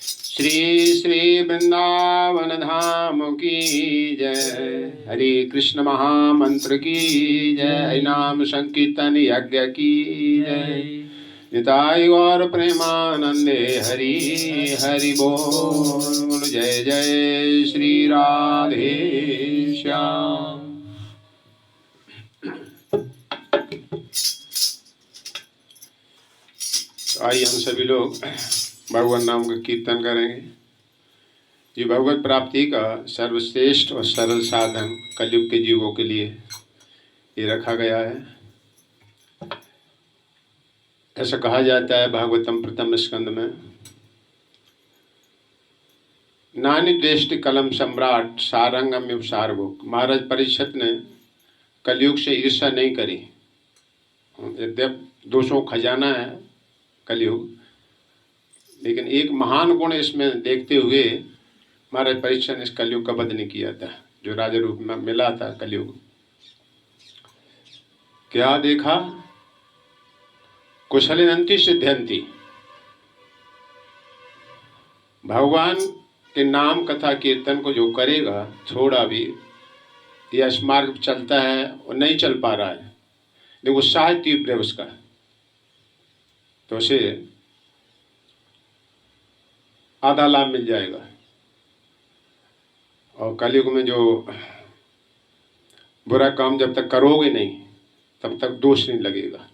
श्री श्री वृंदावन धाम की जय। हरे कृष्ण महामंत्र की जय। नाम संकीर्तन यज्ञ की जय। निताय गौर प्रेमानंदे हरि हरि बोल। जय जय श्री राधे श्याम। आइए हम सभी लोग भगवान नाम का कीर्तन करेंगे। ये भगवत प्राप्ति का सर्वश्रेष्ठ और सरल साधन कलयुग के जीवों के लिए ये रखा गया है। ऐसा कहा जाता है भागवतम प्रथम स्कंद में, नानी द्वेष्टि कलम सम्राट सारंगम सारगो। महाराज परीक्षित ने कलयुग से ईर्ष्या नहीं करी। यद्यप दोषों खजाना है कलयुग, लेकिन एक महान गुण इसमें देखते हुए महाराज परीक्षित ने इस कलयुग का वध नहीं किया था। जो राजा रूप में मिला था कलयुग, क्या देखा? कुशलिनंति सिद्ध्यंति। भगवान के नाम कथा कीर्तन को जो करेगा, थोड़ा भी या इस मार्ग चलता है और नहीं चल पा रहा है, लेकिन उत्साह तीव्र है उसका, तो उसे आधा लाभ मिल जाएगा। और कलयुग में जो बुरा काम जब तक करोगे नहीं तब तक दोष नहीं लगेगा।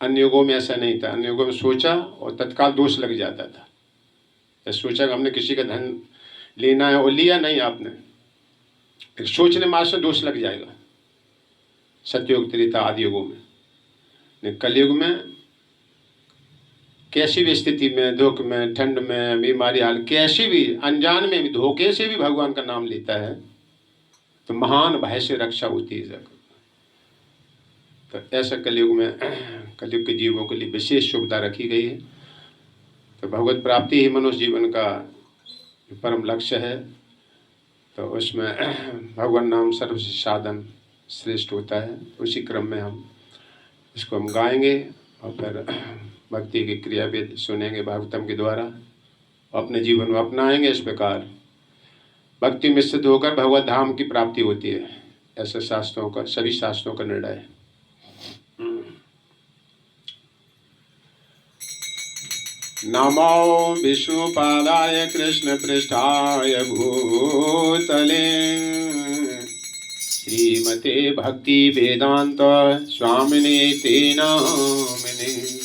अन्य युगों में ऐसा नहीं था। अन्य युगों में सोचा और तत्काल दोष लग जाता था। जब सोचा कि हमने किसी का धन लेना है और लिया नहीं आपने, एक सोचने मात्र से दोष लग जाएगा। सत्ययुग, त्रेता आदि युगों में। कलयुग में कैसी भी स्थिति में, दुख में, ठंड में, बीमारी हाल, कैसी भी अनजान में भी, धोखे से भी भगवान का नाम लेता है तो महान भय से रक्षा होती है। तो ऐसा कलयुग में, कलयुग के जीवों के लिए विशेष सुविधा रखी गई है। तो भगवत प्राप्ति ही मनुष्य जीवन का परम लक्ष्य है। तो उसमें भगवान नाम सर्वश्रेष्ठ साधन श्रेष्ठ होता है। उसी क्रम में इसको हम गाएंगे और फिर भक्ति की क्रियाविधि सुनेंगे भागवतम के द्वारा, अपने जीवन में अपनाएंगे। इस प्रकार भक्ति में सिद्ध होकर भगवत धाम की प्राप्ति होती है। ऐसे शास्त्रों का, सभी शास्त्रों का निर्णय है। नमो विष्णुपादाय कृष्ण पृष्ठाय भूतले श्रीमते भक्ति वेदांत स्वामिने ते नामिने।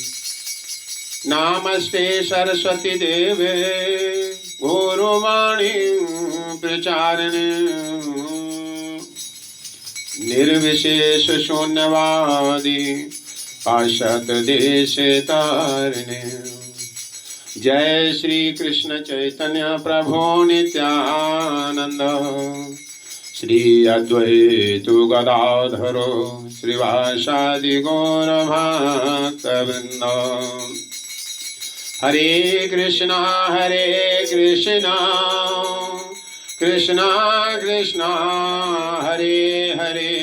नमस्ते सरस्वती देवे गौरवाणी प्रचारिणे निर्विशेष शून्यवादी पाश्चात देश तारिणे। जय श्री कृष्ण चैतन्य प्रभु नित्यानंद श्री अद्वैत गदाधर श्रीवासादि गौर भक्तवृंद। हरे कृष्णा कृष्णा कृष्णा हरे हरे,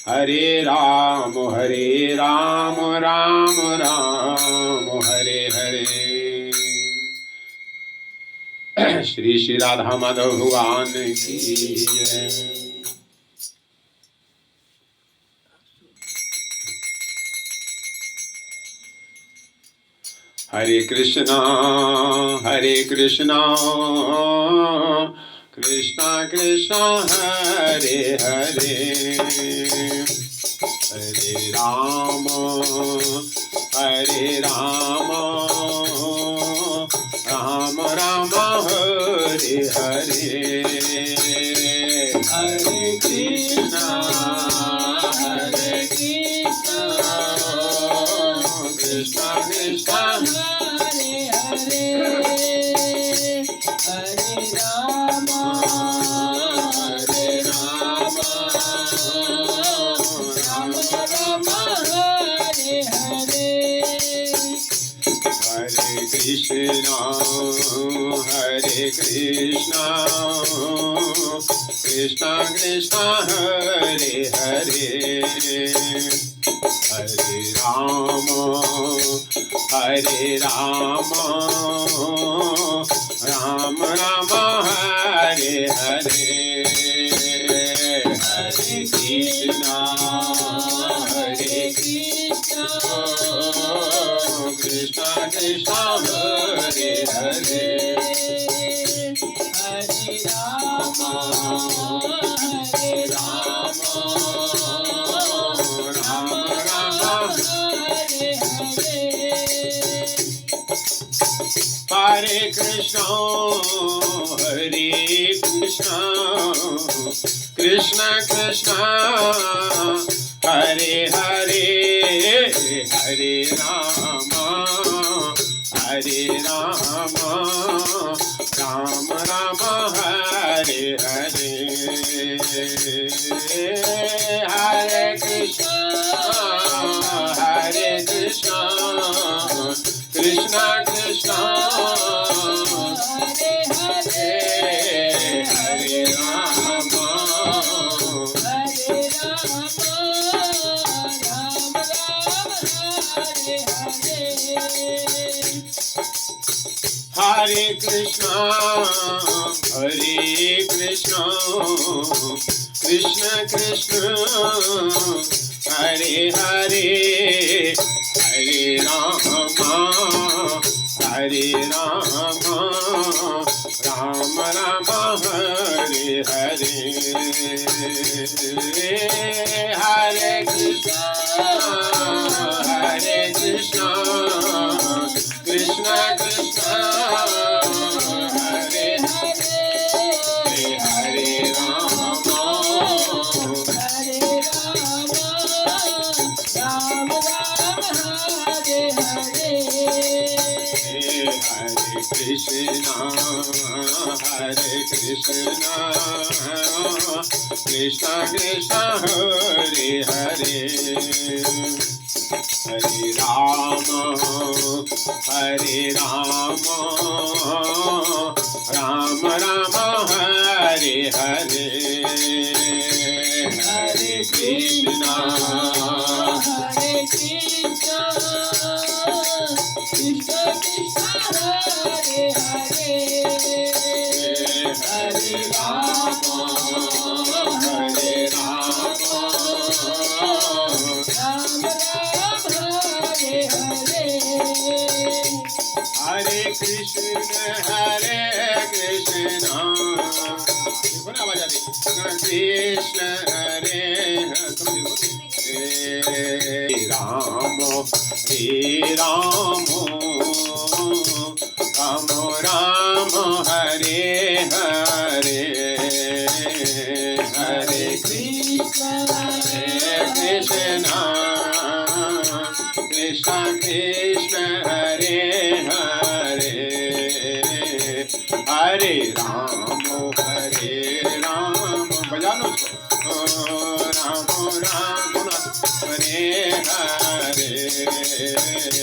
हरे राम राम राम हरे हरे। श्री श्री राधा माधव भगवान की जय। हरे कृष्णा कृष्णा कृष्णा हरे हरे, हरे राम राम राम हरे हरे। हरे कृष्णा कृष्णा कृष्णा हरे हरे, हरे राम राम राम हरे हरे। हरे Krishna Krishna Krishna Hare Hare, Hare Rama, Rama Rama, Hare Hare, Hare Krishna, Hare Krishna, Krishna Krishna, Hare Hare, Hare Rama, Hare Rama, Rama Rama, Hare Hare. Hare Krishna, Krishna Krishna, Hare Hare, Hare Rama, Rama Rama, Hare Hare, Hare Krishna, Krishna Krishna, Hare Hare, Hare Rama, Hare Rama, Rama Rama, Hare Hare. Hare Krishna, Krishna Krishna, Hare Hare, Hare Rama, Rama Rama, Hare Hare, Hare Krishna, Krishna Krishna, Hare Hare, Hare Rama, Hare Rama, Rama Rama, Hare Hare. Hare Krishna, Krishna Krishna, Hare Hare, Hare Rama, Rama Rama, Hare Hare, Hare Krishna, Hare Krishna, Krishna Krishna, Hare Hare, Hare Rama, Rama Rama, Hare Hare. Hare Krishna, देखो ना आवाज आती, कृष्ण हरे राम, राम राम, हरे हरे, हरे कृष्ण, कृष्ण कृष्ण, हरे हरे, हरे राम, बजा लो इसको, राम राम, हरे हरे,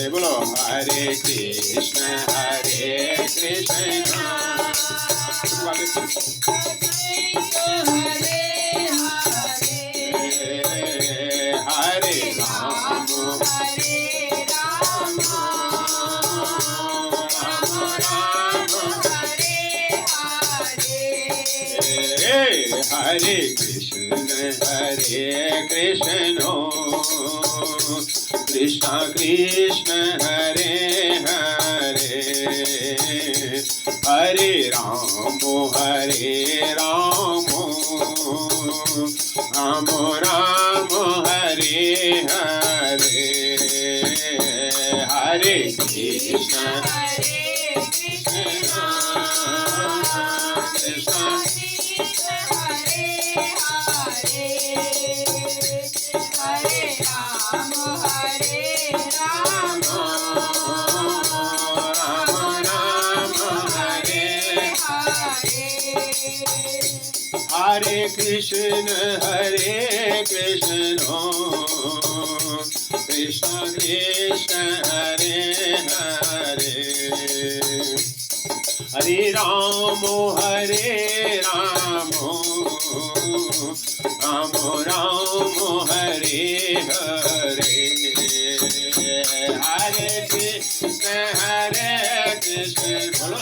बोलो हरे कृष्ण, हरे राम, हरे कृष्ण, कृष्ण कृष्ण, हरे हरे, हरे राम, राम राम, हरे हरे, हरे Krishna, Hare Krishna, Krishna Krishna, Hare Hare, Hare Rama, Rama Rama, Hare Hare, हरे कृष्ण बोलो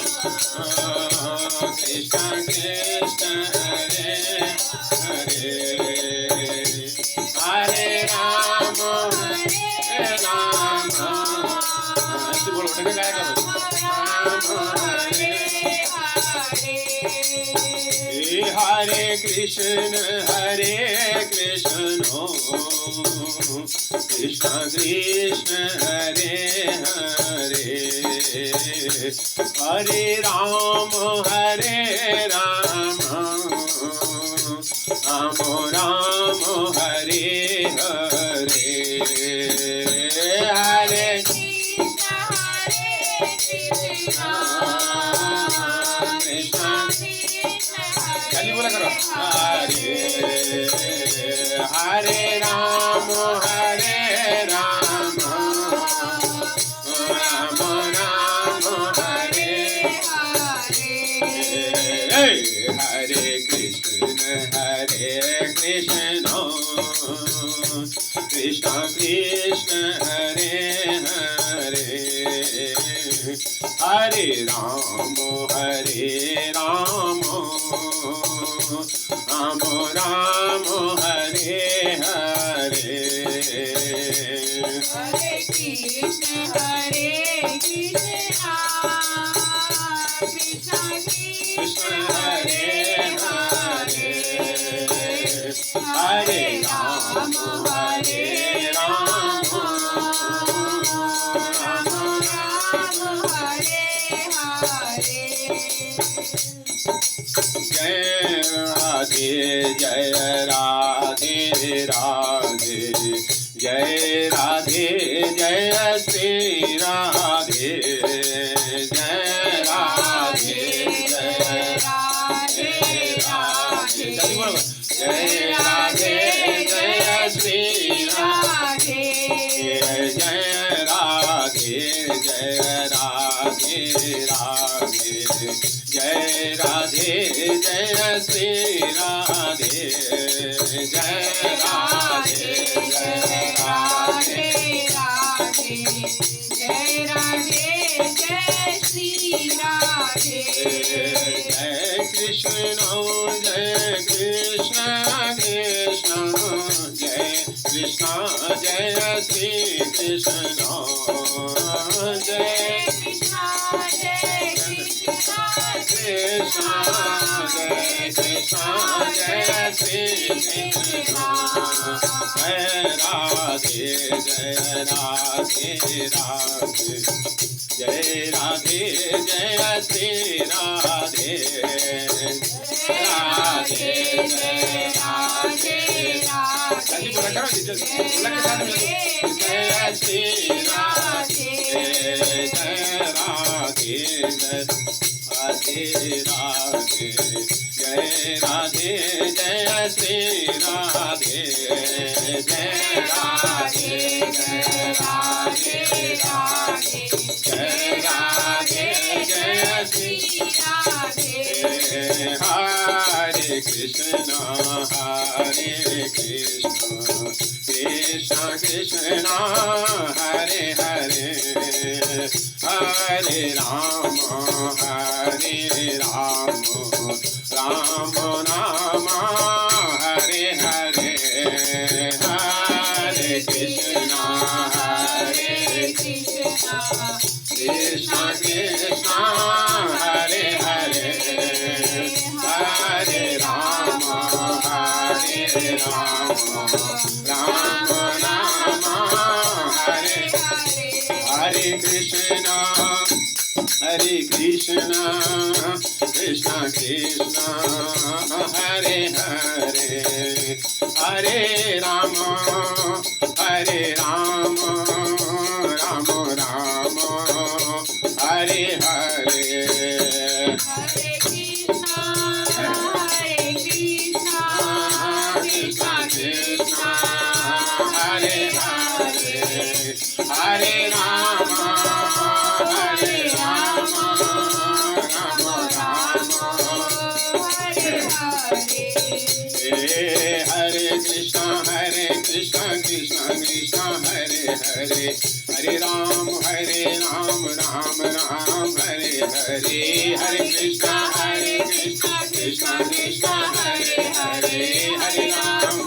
कृष्ण कृष्ण हरे हरे हरे राम ऐसे बोलो उठे गाया करो राम हरे हरे कृष्ण कृष्ण कृष्ण हरे हरे हरे राम राम राम हरे हरे हरे जल्दी बोला करो हरे हरे राम राम राम हरे हरे कृष्ण कृष्ण कृष्ण हरे हरे हरे राम राम राम हरे हरे हरे कृष्ण कृष्ण कृष्ण हरे हरे हरे राम राम हरे हरे जय राधे जय राधे राधे जय राधे जय श्री राधे जय राधे जय राधे राधे जय राधे जय श्री राधे जय राधे जय राधे राधे जय राधे जय श्री राधे जय राधे जय राधे जय राधे जय श्री राधे जय कृष्ण कृष्ण जय कृष्ण जय श्री कृष्ण जय कृष्ण जय कृष्ण कृष्ण जय कृष्ण जय श्री कृष्ण जय राधे जय राधे राधे जय राधे जय श्री राधे राधे जय राधे जल्दी बोला करो बोला के साथ में जय श्री राधे जय राधे जय राधे राधे जय राधे जय श्री राधे जय राधे जय राधे राधे जय राधे जय श्री राधे हरे कृष्ण कृष्ण कृष्ण हरे हरे हरे राम राम राम हरे हरे हरे कृष्ण कृष्ण कृष्ण हरे हरे हरे राम राम राम हरे हरे कृष्ण कृष्ण कृष्ण हरे हरे हरे राम राम राम हरे हरे हरे कृष्ण कृष्ण कृष्ण हरे हरे हरे राम राम हरे हरे हरे कृष्ण कृष्ण कृष्ण हरे हरे हरे हरे राम राम राम हरे हरे हरे कृष्णा कृष्णा कृष्णा हरे हरे हरे राम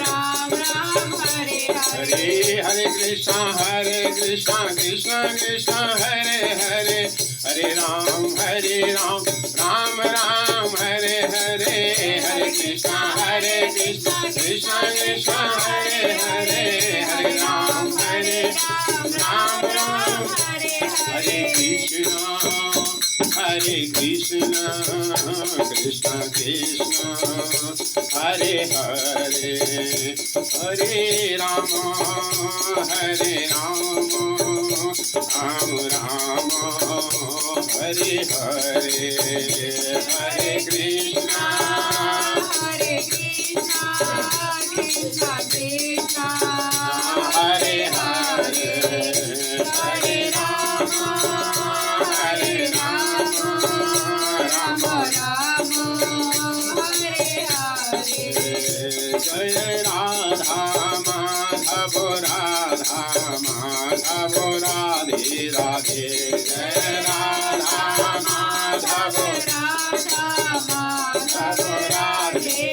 राम राम हरे हरे हरे कृष्णा कृष्णा कृष्णा हरे हरे हरे राम राम राम हरे हरे हरे कृष्णा कृष्णा कृष्णा हरे हरे हरे राम राम हरे हरे कृष्णा कृष्णा कृष्णा हरे हरे हरे राम राम राम हरे हरे हरे कृष्णा कृष्णा कृष्णा कृष्णा हरे हरे हरे राम राम राम हरे हरे जय राधा माधव राधे राधे जय राधा माधव राधे राधे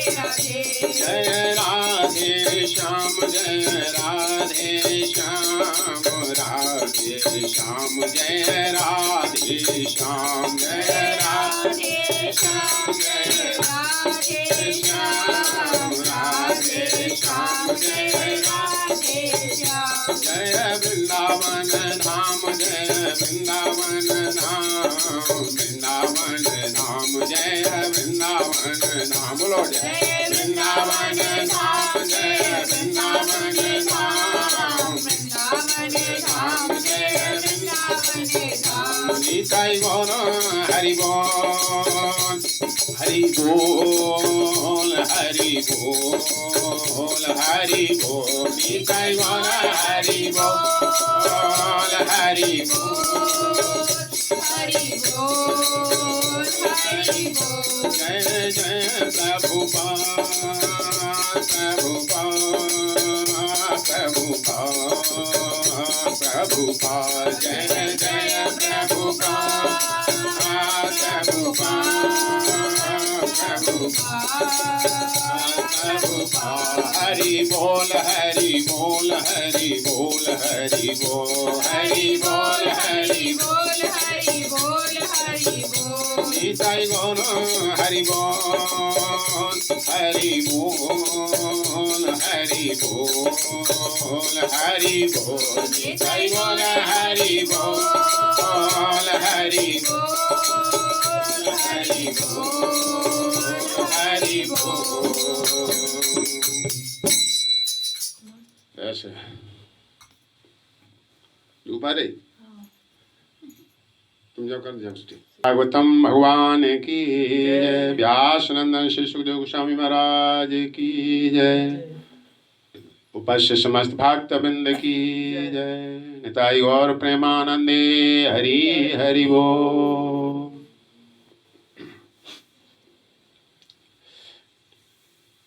जय राधे श्याम जय राधे श्याम जय राधे श्याम जय राधे श्याम जय राधे श्याम जय राधे जय वृंदावन धाम जय वृंदावन धाम जय वृंदावन धाम बोलो जय वृंदावन धाम जय वृंदावन धाम जय निताई बोल हरि बोल हरि बोल हरि बोल हरि बोल निताई बोल हरि बोल हरि बोल जय जय प्रभुपाद जय जय प्रभुपाद हरि बोल हरि बोल हरि बोल हरि बोल हरि बोल हरि निताई गौर हरि बोल हरि बोल हरि बोल हरि बोल निताई गौर हरि बोल हरि बोल हरि बोल हरि बोल ऐसे ऊपर तुम जाओ कर जाओ भागवतम भगवान की जय व्यास नंदन श्री सुखदेव गोस्वामी महाराज की जय उपस्थित समस्त भक्त वृंद की जय निताई गौर प्रेमानंदे हरि हरि बोल।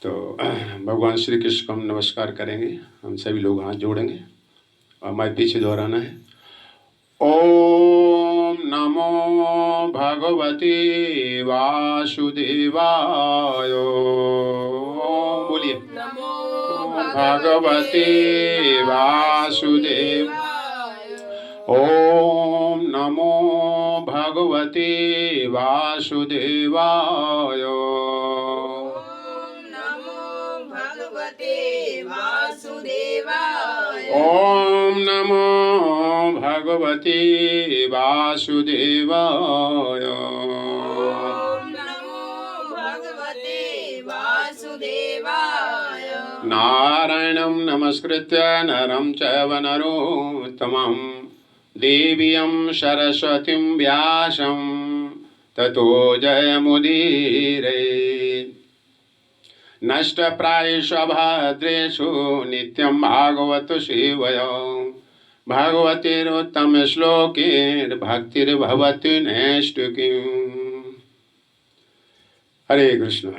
तो भगवान श्री कृष्ण को हम नमस्कार करेंगे। हम सभी लोग हाथ जोड़ेंगे और हमारे पीछे दोहराना है। ओम नमो भगवते वासुदेवाय। बोलिए नमो भगवते वासुदेव। ओम नमो भगवते वासुदेवाय। ओम नमो भगवते वासुदेवाय। नारायणं नमस्कृत्य नरं चैव नरोत्तमं देवीं सरस्वतीं व्यासं ततो जयमुदीरये। नष्टप्रायेषु भद्रेषु नित्यं भागवत सेवया भागवतेरुत्तमश्लोकैर्भक्तिर्भवति नैष्ठिकीम्। हरे कृष्ण।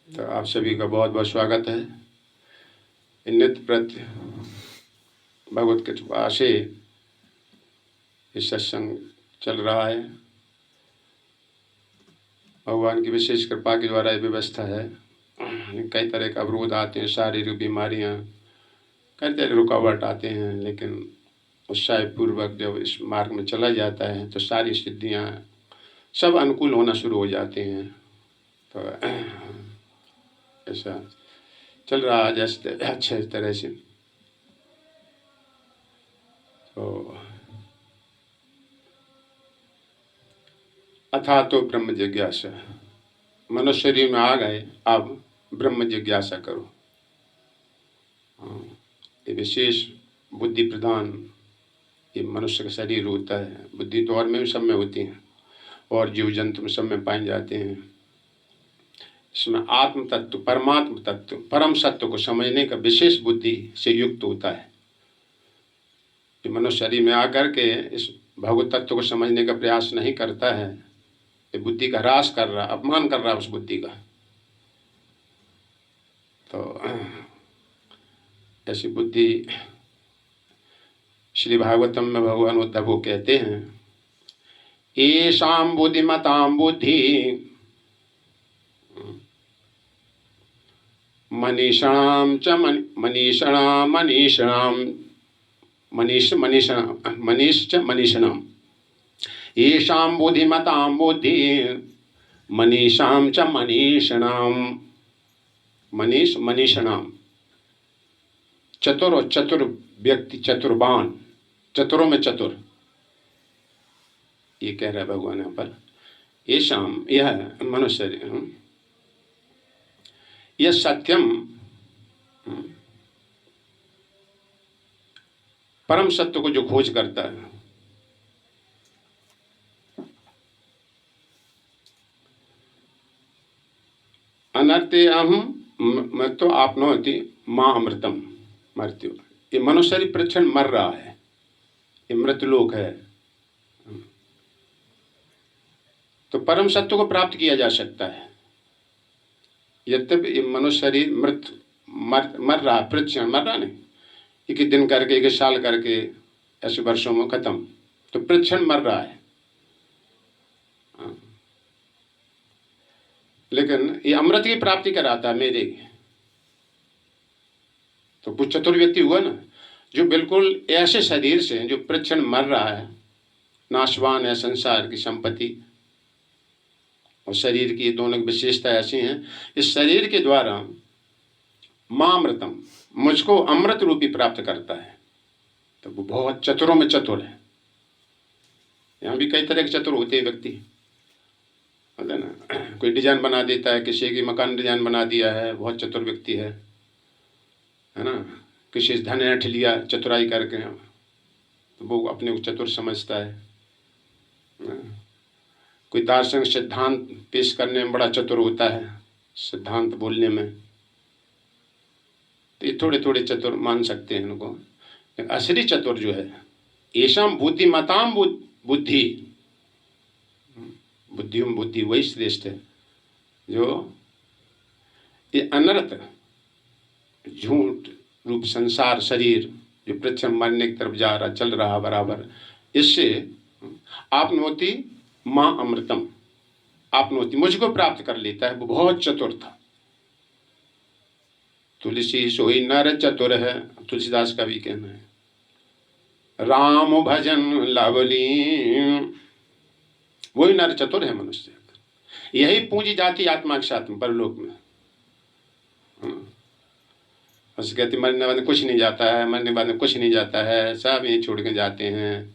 तो आप सभी का बहुत बहुत स्वागत है। नित्य प्रति भगवत कृपा से ये सत्संग चल रहा है। भगवान की विशेष कृपा के द्वारा ये व्यवस्था है। कई तरह का अवरोध आते हैं, शारीरिक बीमारियां, कई तरह रुकावट आते हैं, लेकिन उत्साहपूर्वक जब इस मार्ग में चला जाता है तो सारी सिद्धियां सब अनुकूल होना शुरू हो जाते हैं। तो ऐसा चल रहा है जैसे अच्छे तरह से। तो अथा तो ब्रह्म जिज्ञासा, मनुष्य शरीर में आ गए, अब ब्रह्म जिज्ञासा करो। ये विशेष बुद्धि प्रधान ये मनुष्य का शरीर होता है। बुद्धि तो और में भी सब में होती है और जीव जंतु में सब में पाए जाते हैं। इसमें आत्म तत्व, परमात्म तत्व, परम सत्य को समझने का विशेष बुद्धि से युक्त होता है। कि मनुष्य शरीर में आकर के इस भगवत तत्व को समझने का प्रयास नहीं करता है, ये बुद्धि का ह्रास कर रहा, अपमान कर रहा उस बुद्धि का। तो ऐसी बुद्धि श्री भागवतम में भगवान उद्धव को कहते हैं, येषां बुद्धिमतां बुद्धि मनीषाणां च मनीषाणां येषां बुद्धिमतां बुद्धि मनीषां च मनीषाणां। चतुर और चतुर व्यक्ति, चतुर्बान, चतुरों में चतुर, ये कह रहा है भगवान यहाँ पर। येषां, यह मनुष्य, यह सत्यम, परम सत्य को जो खोज करता है, अनर्थे अहम मृत्यु आपनोति मां अमृतम मृत्यु। ये मनुष्य शरीर प्रक्षण मर रहा है, ये मृतलोक है। तो परम सत्य को प्राप्त किया जा सकता है। यद्यपि ये मनुष्य शरीर मर रहा, प्रक्षण मर रहा नहीं, एक दिन करके, एक साल करके, ऐसे वर्षों में खत्म, तो प्रक्षण मर रहा है। लेकिन ये अमृत की प्राप्ति कराता है मेरे। तो कुछ चतुर व्यक्ति हुआ ना, जो बिल्कुल ऐसे शरीर से जो प्रक्षण मर रहा है, नाशवान है संसार की संपत्ति और शरीर की दोनों की विशेषता ऐसी हैं, इस शरीर के द्वारा मां अमृतम, मुझको अमृत रूपी प्राप्त करता है। तो वो बहुत चतुरों में चतुर है। यहाँ भी कई तरह के चतुर होते हैं व्यक्ति, है ना। कोई डिजाइन बना देता है, किसी की मकान डिजाइन बना दिया है, बहुत चतुर व्यक्ति है ना। किसी से धन ऐंठ लिया चतुराई करके, तो वो अपने को चतुर समझता है। कोई दार्शनिक सिद्धांत पेश करने में बड़ा चतुर होता है, सिद्धांत बोलने में, तो ये थोड़े थोड़े चतुर मान सकते हैं इनको। असली चतुर जो है, येषां बुद्धिमतां बुद्धि, बुद्धियों में बुद्धि वही श्रेष्ठ है जो ये अनर्थ झूठ रूप संसार शरीर जो प्रक्षण मरने की तरफ जा रहा, चल रहा बराबर, इससे आपनोति मां अमृतम, आपनोति मुझको प्राप्त कर लेता है। वो बहुत चतुर था। तुलसी सोई नर चतुर है, तुलसीदास का भी कहना है। राम भजन लवली, वही नर चतुर है मनुष्य। यही पूंजी जाती आत्मा के साथ में परलोक में। बस कहते मरने बाद कुछ नहीं जाता है, मरने बाद में कुछ नहीं जाता है, सब यहीं छोड़ के जाते हैं,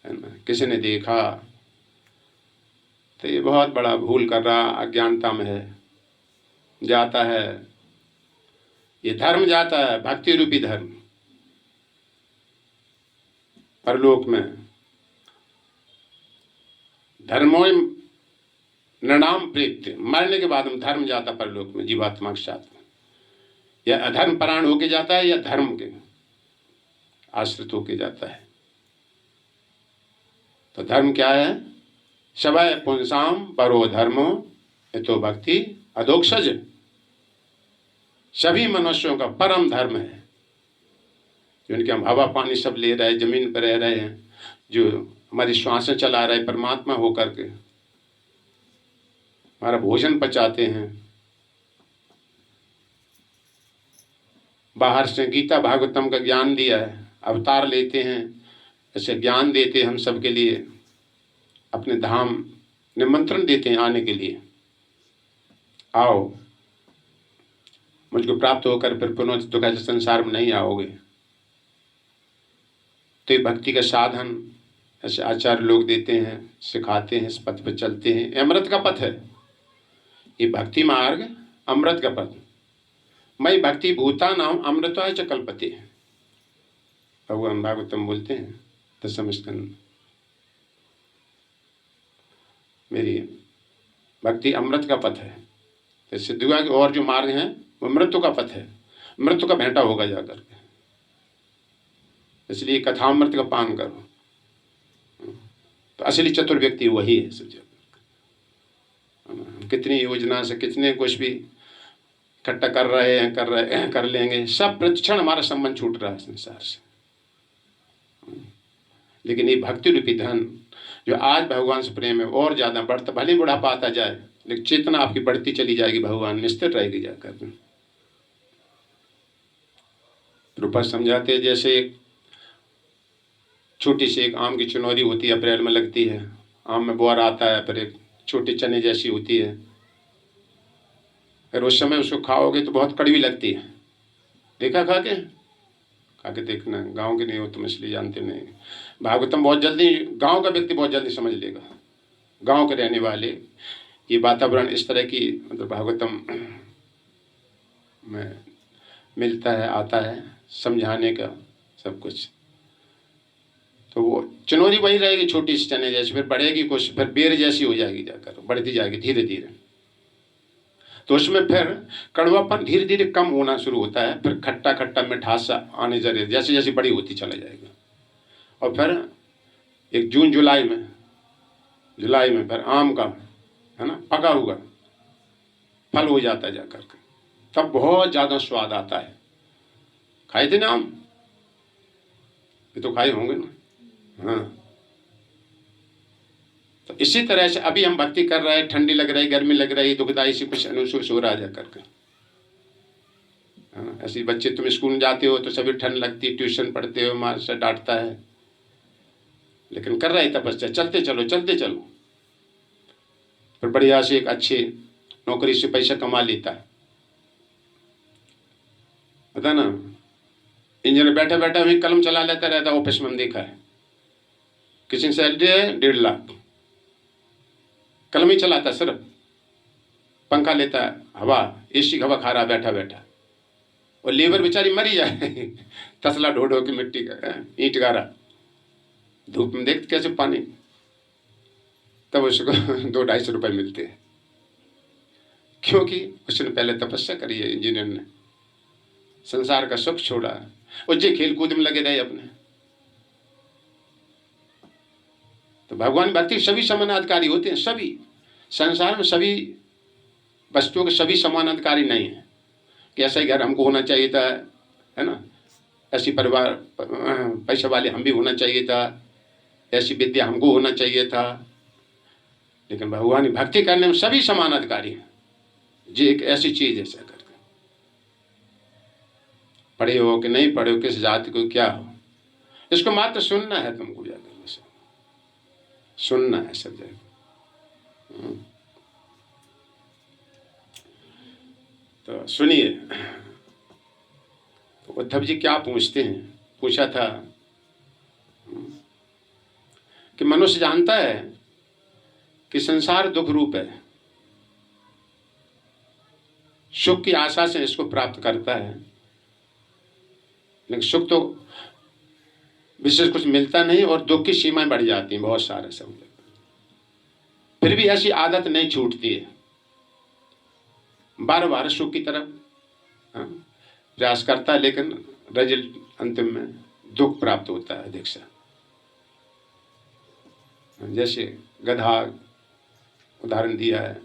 है ना। किसी ने देखा तो ये बहुत बड़ा भूल कर रहा, अज्ञानता में है। जाता है, ये धर्म जाता है, भक्ति रूपी धर्म परलोक में। धर्मो नृणाम प्रेत्य, मरने के बाद हम धर्म जाता परलोक में जीवात्मा के साथ में। या अधर्म परायण होके जाता है या धर्म के आश्रित होके जाता है। तो धर्म क्या है? शवय पुंसाम परो धर्मो यतो भक्ति अधोक्षज। सभी मनुष्यों का परम धर्म है जो उनके हम हवा पानी सब ले रहे हैं, जमीन पर रह रहे हैं, जो हमारी श्वासें चला रहे हैं परमात्मा होकर के, हमारा भोजन पचाते हैं, बाहर से गीता भागवतम का ज्ञान दिया है, अवतार लेते हैं, ऐसे ज्ञान देते हैं हम सबके लिए, अपने धाम निमंत्रण देते हैं आने के लिए, आओ मुझको प्राप्त होकर फिर पुनः दुख ऐसे संसार में नहीं आओगे। तो ये भक्ति का साधन ऐसे आचार्य लोग देते हैं, सिखाते हैं, इस पथ पर चलते हैं। ये अमृत का पथ है, ये भक्ति मार्ग अमृत का पथ। मई भक्ति भूता नाम अमृताय च कल्पते, भगवान भागवतम बोलते हैं 10वें स्कंद। मेरी भक्ति अमृत का पथ है। तो सिद्धुआ के और जो मार्ग हैं वो मृत्यु का पथ है, मृत्यु का भेंटा होगा जाकर के। इसलिए कथामृत का पान करो। तो असली चतुर व्यक्ति वही है। सब कितनी योजना से कितने कुछ भी इकट्ठा कर रहे हैं, कर लेंगे, सब प्रतिक्षण हमारा संबंध छूट रहा है संसार से। लेकिन ये भक्ति रूपी धन जो आज भगवान से प्रेम है और ज्यादा बढ़ता, भले बुढ़ापा आता जाए लेकिन चेतना आपकी बढ़ती चली जाएगी, भगवान में स्थिर रहेगी जाकर। रूपा समझाते हैं जैसे एक छोटी सी एक आम की चुनौरी होती है, अप्रैल में लगती है, आम में बोर आता है, फिर एक छोटी चने जैसी होती है, फिर उस समय उसको खाओगे तो बहुत कड़वी लगती है। देखा खा के देखना, गांव के नहीं हो तुम इसलिए जानते नहीं। भागवतम बहुत जल्दी, गांव का व्यक्ति बहुत जल्दी समझ लेगा, गांव के रहने वाले। ये वातावरण इस तरह की मतलब भागवतम में मिलता है, आता है समझाने का सब कुछ। तो वो चुनौती वही रहेगी, छोटी सी चने जैसी, फिर बढ़ेगी कुछ, फिर बेर जैसी हो जाएगी जाकर, बढ़ती जाएगी धीरे धीरे। तो उसमें फिर कड़वापन धीरे धीरे कम होना शुरू होता है, फिर खट्टा खट्टा मिठास आने जरिए जैसे जैसे बड़ी होती चला जाएगा। और फिर एक जून जुलाई में फिर आम का है ना पका हुआ फल हो जाता है जाकर के, तब बहुत ज़्यादा स्वाद आता है। खाए थे ना आम? ये तो खाए होंगे ना। हाँ, तो इसी तरह से अभी हम भक्ति कर रहे हैं, ठंडी लग रही, गर्मी लग रही, दुखदाई से कुछ अनुसूस हो रहा जाकर के, है ना। ऐसे बच्चे तुम स्कूल जाते हो तो सभी ठंड लगती, ट्यूशन पढ़ते हो, मास्टर डांटता है, लेकिन कर रहे तपस्या, चलते चलो। फिर बढ़िया से एक अच्छी नौकरी से पैसा कमा लेता है, पता ना। इंजीनियर बैठे बैठे वहीं कलम चला लेता रहता, ऑफिस में देखा है, किसी से सैलरी है 1.5 लाख, कलम ही चलाता, सिर्फ पंखा लेता है, हवा एसी हवा खा रहा बैठा बैठा, और लेबर बेचारी मरी जाए तसला ढो के मिट्टी का ईंट गारा, धूप में देखते कैसे पानी, तब उसको 200-250 रुपए मिलते हैं, क्योंकि उसने पहले तपस्या करी है। इंजीनियर ने संसार का सुख छोड़ा और जे खेल कूद में लगे रहे अपने। तो भगवान भक्ति सभी समानाधिकारी होते हैं, सभी संसार में सभी वस्तुओं के सभी समानाधिकारी नहीं है कि ऐसा ही घर हमको होना चाहिए था, है ना, ऐसी परिवार पैसे वाले हम भी होना चाहिए था, ऐसी विद्या हमको होना चाहिए था। लेकिन भगवान की भक्ति करने में सभी समानाधिकारी हैं। जी एक ऐसी चीज है, करके पढ़े हो कि नहीं पढ़े हो, किस जाति को क्या हो, इसको मात्र सुनना है तुमको, जाकर सुनना है सब जगह। तो सुनिए, तो उद्धव जी क्या पूछते हैं, पूछा था कि मनुष्य जानता है कि संसार दुख रूप है, सुख की आशा से इसको प्राप्त करता है, लेकिन सुख तो विशेष कुछ मिलता नहीं और दुख की सीमाएं बढ़ जाती हैं बहुत सारे सब। फिर भी ऐसी आदत नहीं छूटती है, बार बार सुख की तरफ प्रयास करता है, लेकिन रिजल्ट अंतिम में दुख प्राप्त होता है। दीक्षा जैसे गधा उदाहरण दिया है,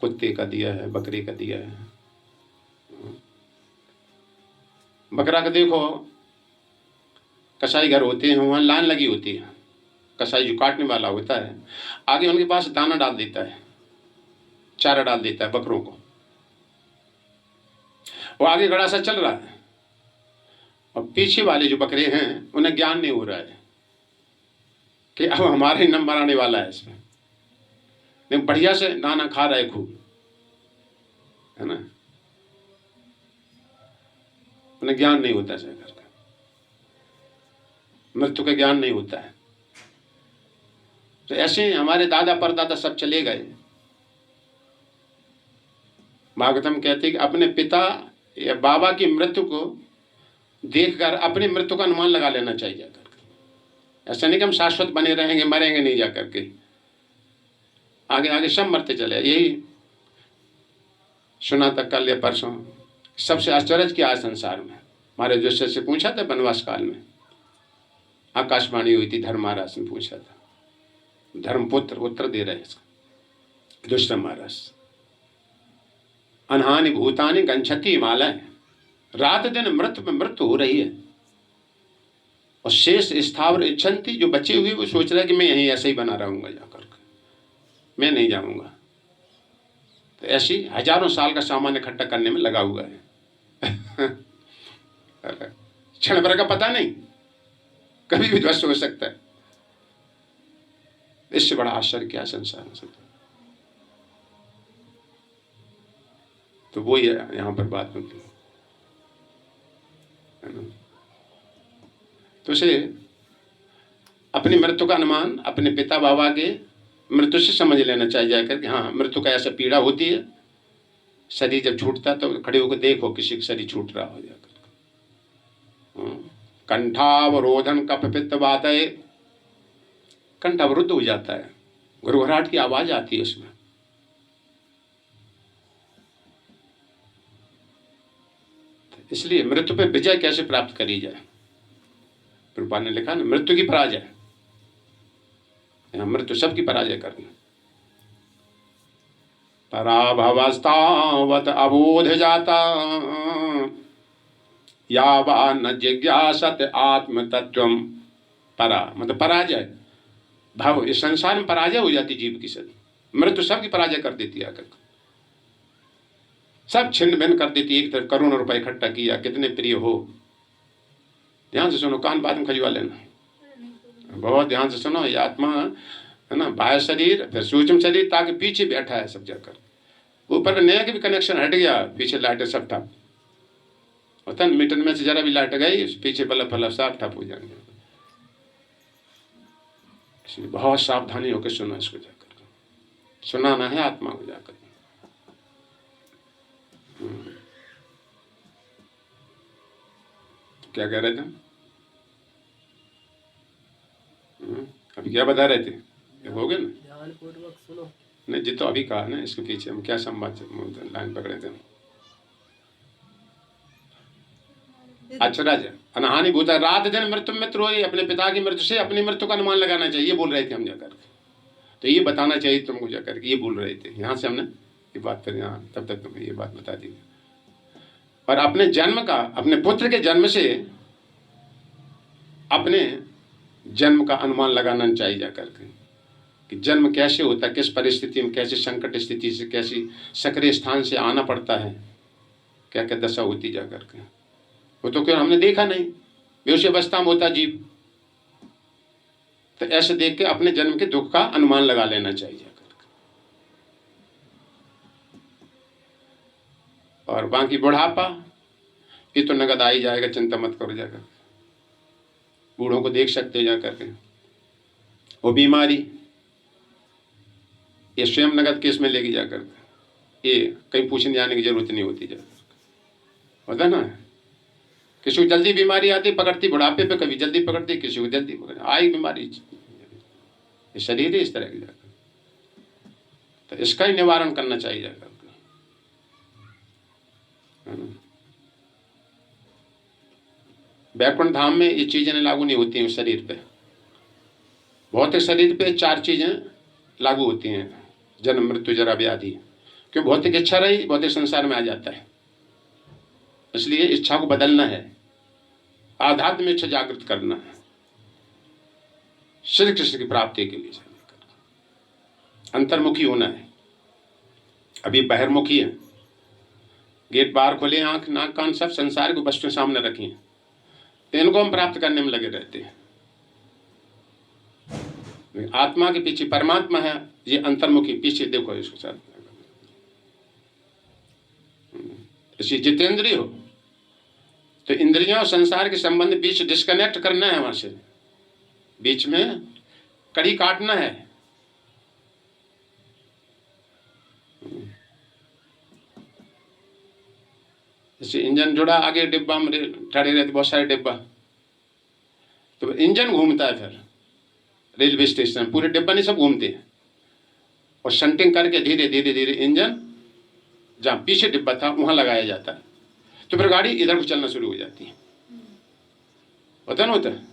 कुत्ते का दिया है, बकरी का दिया है। बकरा का देखो कसाई घर होते हैं, वहाँ लाइन लगी होती है। कसाई जो काटने वाला होता है, आगे उनके पास दाना डाल देता है, चारा डाल देता है बकरों को। वो आगे खड़ा सा चल रहा है और पीछे वाले जो बकरे हैं उन्हें ज्ञान नहीं हो रहा है कि अब हमारा ही नंबर आने वाला है इसमें। लेकिन बढ़िया से दाना खा रहा है खूब, है ना। उन्हें ज्ञान नहीं होता है, मृत्यु का ज्ञान नहीं होता है। तो ऐसे ही हमारे दादा परदादा सब चले गए। भागवतम कहते कि अपने पिता या बाबा की मृत्यु को देखकर अपनी मृत्यु का अनुमान लगा लेना चाहिए जाकर। ऐसा नहीं कि हम शाश्वत बने रहेंगे, मरेंगे नहीं जाकर के, आगे आगे सब मरते चले। यही सुना था कल या परसों, सबसे आश्चर्य किया है संसार में। हमारे जोशी से पूछा था वनवास काल में, आकाशवाणी हुई थी, धर्म महाराज ने पूछा था, धर्मपुत्र उत्तर दे रहे इसका। दुष्ट महाराज, अनहानि भूतानि गंछति हिमालय, रात दिन मृत्यु में मृत्यु हो रही है और शेष स्थावर इच्छन्ति, जो बचे हुए वो सोच रहा है कि मैं यहीं ऐसे ही बना रहूंगा जाकर के, मैं नहीं जाऊंगा। तो ऐसी हजारों साल का सामान इकट्ठा करने में लगा हुआ है। क्षण भर का पता नहीं, कभी भी ध्वस्त हो सकता है। इससे बड़ा आश्चर्य क्या संसार में। तो वो ही यहां पर बात होती है ना। तो उसे अपनी मृत्यु का अनुमान अपने पिता बाबा के मृत्यु से समझ लेना चाहिए जाकर कि हाँ, मृत्यु का ऐसा पीड़ा होती है। शरीर जब छूटता तो खड़े होकर देखो किसी का शरीर छूट रहा हो जाकर। कंठावरोधन कफ पित्त वातये, कंठ अवरुद्ध हो जाता है, घुरघुराहट की आवाज आती है उसमें। इसलिए मृत्यु पे विजय कैसे प्राप्त करी जाए, प्रभुपाद ने लिखा ना, मृत्यु की पराजय। यहाँ मृत्यु सबकी पराजय करना। पराभवस्तावत अबोध जाता, यावा न जिज्ञासत आत्म तत्वम। परा मतलब पराजय, भाव, इस संसार में पराजय हो जाती जीव की सदी। मृत्यु सबकी पराजय कर देती है, आकर सब छिन्न भिन्न कर देती है। एक तरफ करोड़ों रुपए इकट्ठा किया, कितने प्रिय हो। ध्यान से सुनो, कान बाद में खजुआ लेना, बहुत ध्यान से सुनो। ये आत्मा है ना, बाह्य शरीर फिर सूक्ष्म शरीर, ताकि पीछे बैठा है सब जाकर। ऊपर का नया के भी कनेक्शन हट गया, पीछे लाइटें सब ठप होता है। मीटर में से जरा भी लाइट गई, पीछे बल्ब फल्ब सब ठप हो जाएंगे। इसलिए बहुत सावधानी होकर सुनो इसको जाकर, सुनाना है आत्मा को जाकर। क्या कह रहे थे? अभी क्या बता रहे थे? हो गए ना, ध्यानपूर्वक सुनो। नहीं जी, तो अभी कहा ना, इसके पीछे हम क्या संवाद लाइन पकड़े थे। अच्छा राजा, अनहानि भूता, रात दिन मृत्यु मित्र हो। अपने पिता की मृत्यु से अपनी मृत्यु का अनुमान लगाना चाहिए, बोल रहे थे हम जाकर। तो ये बताना चाहिए तुमको जाकर, ये बोल रहे थे। यहाँ से हमने ये बात करी, यहाँ तब तक तुम्हें ये बात बता दी। और अपने जन्म का, अपने पुत्र के जन्म से अपने जन्म का अनुमान लगाना चाहिए जाकर के, कि जन्म कैसे होता है, किस परिस्थिति में, कैसे संकट स्थिति से, कैसी सक्रिय स्थान से आना पड़ता है, क्या क्या दशा होती जाकर के। वो तो क्यों हमने देखा नहीं, बेहोश अवस्था में होता जीव। तो ऐसे देख के अपने जन्म के दुख का अनुमान लगा लेना चाहिए जाकर। और बाकी बुढ़ापा, ये तो नगद आ ही जाएगा, चिंता मत करो जाकर। बूढ़ों को देख सकते हो जाकर के। वो बीमारी, ये स्वयं नगद केस में लेके जाकर, ये कहीं पूछने जाने की जरूरत नहीं होती जाकर। होता ना, किसी को जल्दी बीमारी आती, पकड़ती बुढ़ापे पे, कभी जल्दी पकड़ती, किसी को जल्दी पकड़ आई बीमारी। ये शरीर है इस तरह की जाकर। तो इसका ही निवारण करना चाहिए जाकर, है ना। वैकुंठ धाम में ये चीजें लागू नहीं होती हैं शरीर पे। भौतिक शरीर पे 4 चीजें लागू होती हैं, जन्म मृत्यु जरा व्याधि। क्यों? भौतिक इच्छा रही, भौतिक संसार में आ जाता है। इसलिए इच्छा को बदलना है, आध्यात्म इच्छा जागृत करना है। श्री कृष्ण की प्राप्ति के लिए जाने का। अंतर्मुखी होना है। अभी बहिर्मुखी है, गेट बाहर खोले, आंख नाक कान सब संसार को वस्तु सामने रखी, तो इनको हम प्राप्त करने में लगे रहते हैं। आत्मा के पीछे परमात्मा है, ये अंतर्मुखी। पीछे देखो इसके साथ, इसी जितेंद्रिय हो तो इंद्रियों और संसार के संबंध बीच डिस्कनेक्ट करना है, वहां से बीच में कड़ी काटना है। जैसे इंजन जुड़ा, आगे डिब्बा में खड़े रहते बहुत सारे डिब्बा, तो इंजन घूमता है, फिर रेलवे स्टेशन पूरे डिब्बा नहीं सब घूमते हैं, और शंटिंग करके धीरे धीरे धीरे इंजन जहाँ पीछे डिब्बा था वहां लगाया जाता है, तो फिर गाड़ी इधर को चलना शुरू हो जाती है। होता ना होता है।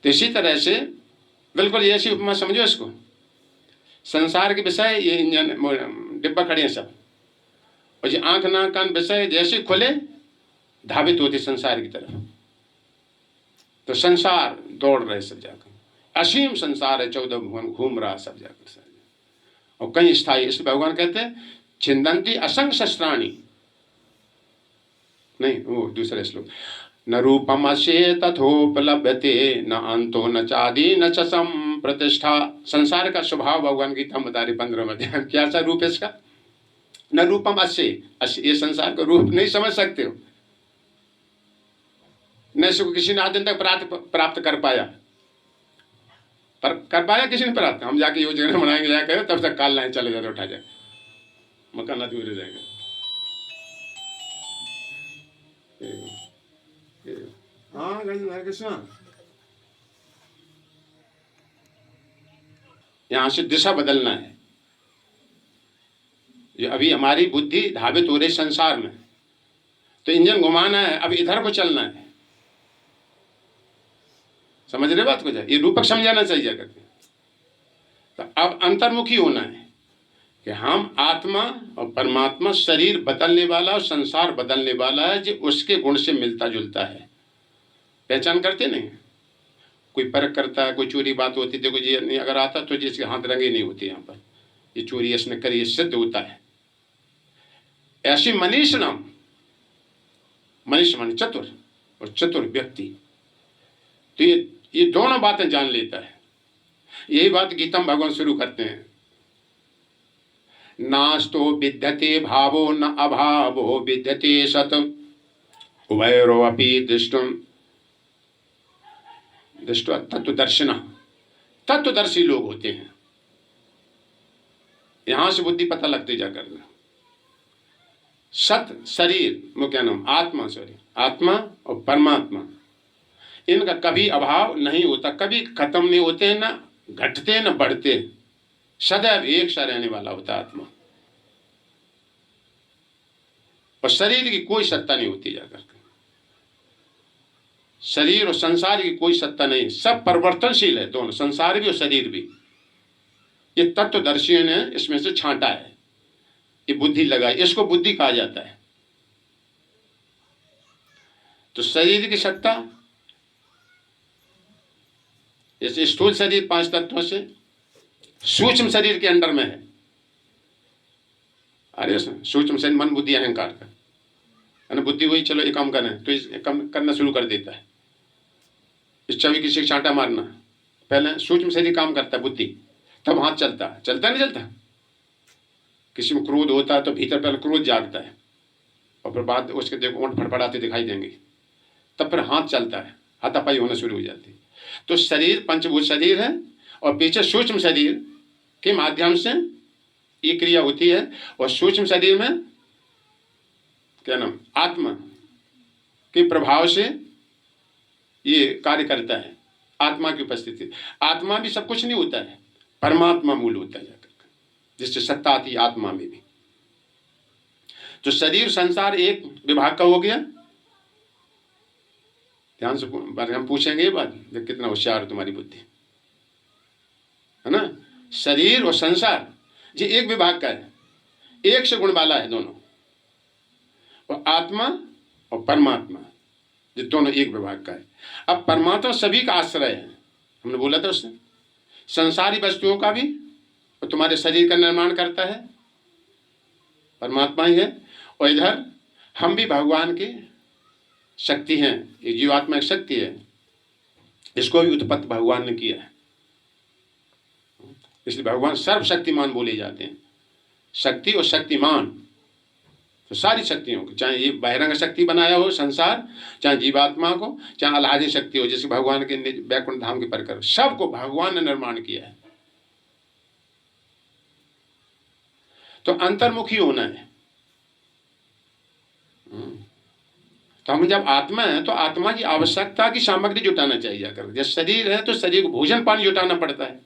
तो इसी तरह से बिल्कुल ऐसी उपमा समझो इसको, संसार के विषय ये इंजन डिब्बा खड़े हैं सब, और ये आंख नाक कान विषय जैसे खुले धावित होते संसार की तरफ, तो संसार दौड़ रहे सब जाकर, असीम संसार है, 14 भुवन घूम रहा सब जाकर, और कहीं स्थायी। इसलिए भगवान कहते हैं छिंदंती असंग शस्त्राणी, नहीं वो दूसरे श्लोक, न रूपम अस्य तथोपलभ्यते न अंतो न चादि न च संप्रतिष्ठा। संसार का स्वभाव भगवान गीता में बता रही 15वें अध्याय। क्या सा रूप है इसका? न रूपम अस्य, ये संसार का रूप नहीं समझ सकते हो, न इसको किसी ने आज दिन तक प्राप्त कर पाया, पर कर पाया किसी ने प्राप्त। हम जाके योजना बनाएंगे जाकर, तब तक काल लाइन चले जाते, उठा जाए मकान अधूरे जाएगा। हाँ कृष्ण, यहां से दिशा बदलना है। ये अभी हमारी बुद्धि धावित हो रही संसार में, तो इंजन घुमाना है, अब इधर को चलना है। समझ रहे बात को? जाए ये रूपक समझाना चाहिए करके। तो अब अंतर्मुखी होना है कि हम आत्मा और परमात्मा, शरीर बदलने वाला और संसार बदलने वाला है, जो उसके गुण से मिलता जुलता है। पहचान करते नहीं, कोई परख करता है, कोई चोरी बात होती, देखो ये नहीं अगर आता तो जिसके हाथ रंगे नहीं होती, यहाँ पर ये चोरी इसने करी, सिद्ध होता है। ऐसी मनीष नाम, मनीष मान चतुर, और चतुर व्यक्ति, तो ये दोनों बातें जान लेता है। यही बात गीता में भगवान शुरू करते हैं, नास्तो विद्यते भावो न अभावो विद्यते सत उभयोरो अपि दृष्टुम दृष्टवा तत्वदर्शिना। तत्वदर्शी लोग होते हैं, यहां से बुद्धि पता लगती जाकर। सत शरीर में क्या नाम, आत्मा, सॉरी आत्मा और परमात्मा, इनका कभी अभाव नहीं होता, कभी खत्म नहीं होते हैं, ना घटते न बढ़ते, सदैव एक सा रहने वाला होता आत्मा। और शरीर की कोई सत्ता नहीं होती जाकर, शरीर और संसार की कोई सत्ता नहीं, सब परिवर्तनशील है दोनों, संसार भी और शरीर भी। ये तत्वदर्शियों ने इसमें से छांटा है, ये बुद्धि लगाई, इसको बुद्धि कहा जाता है। तो शरीर की सत्ता, जैसे स्थूल शरीर 5 तत्वों से, सूक्ष्म शरीर के अंडर में है। अरे सूक्ष्म शरीर मन बुद्धि अहंकार का है ना। बुद्धि वही चलो ये काम करें तो इस काम करना शुरू कर देता है। इस छवि किसी को चांटा मारना, पहले सूक्ष्म शरीर काम करता है, बुद्धि, तब हाथ चलता है, चलता नहीं चलता। किसी में क्रोध होता है तो भीतर पहले क्रोध जागता है, और फिर बाद उसके देखो ओंठ फड़फड़ाते दिखाई देंगे, तब फिर हाथ चलता है, हाथापाई होना शुरू हो जाती है। तो शरीर पंचभूत शरीर है, और पीछे सूक्ष्म शरीर के माध्यम से ये क्रिया होती है, और सूक्ष्म शरीर में क्या नाम, आत्मा के प्रभाव से ये कार्य करता है। आत्मा की उपस्थिति, आत्मा भी सब कुछ नहीं होता है, परमात्मा मूल होता है जाकर, जिससे सत्ता आती है आत्मा में भी। तो शरीर संसार एक विभाग का हो गया। ध्यान से हम पूछेंगे ये बात, देख कितना होशियार है तुम्हारी बुद्धि, है ना। शरीर और संसार ये एक विभाग का है, एक से गुण वाला है दोनों। और आत्मा और परमात्मा ये दोनों एक विभाग का है। अब परमात्मा सभी का आश्रय है, हमने बोला था उससे, संसारी वस्तुओं का भी और तुम्हारे शरीर का निर्माण करता है परमात्मा ही है। और इधर हम भी भगवान की शक्ति हैं, ये जीवात्मा एक शक्ति है, इसको भी उत्पत्ति भगवान ने किया है। इसलिए भगवान सर्वशक्तिमान बोले जाते हैं, शक्ति और शक्तिमान। तो सारी शक्तियों को, चाहे ये बहिरंग शक्ति बनाया हो संसार, चाहे जीवात्मा को, चाहे अलहादी शक्ति हो जैसे भगवान के वैकुंठ धाम के परिकर, सबको भगवान ने निर्माण किया है। तो अंतर्मुखी होना है। तो हम जब आत्मा है तो आत्मा की आवश्यकता की सामग्री जुटाना चाहिए जाकर। जब शरीर है तो शरीर को भोजन पानी जुटाना पड़ता है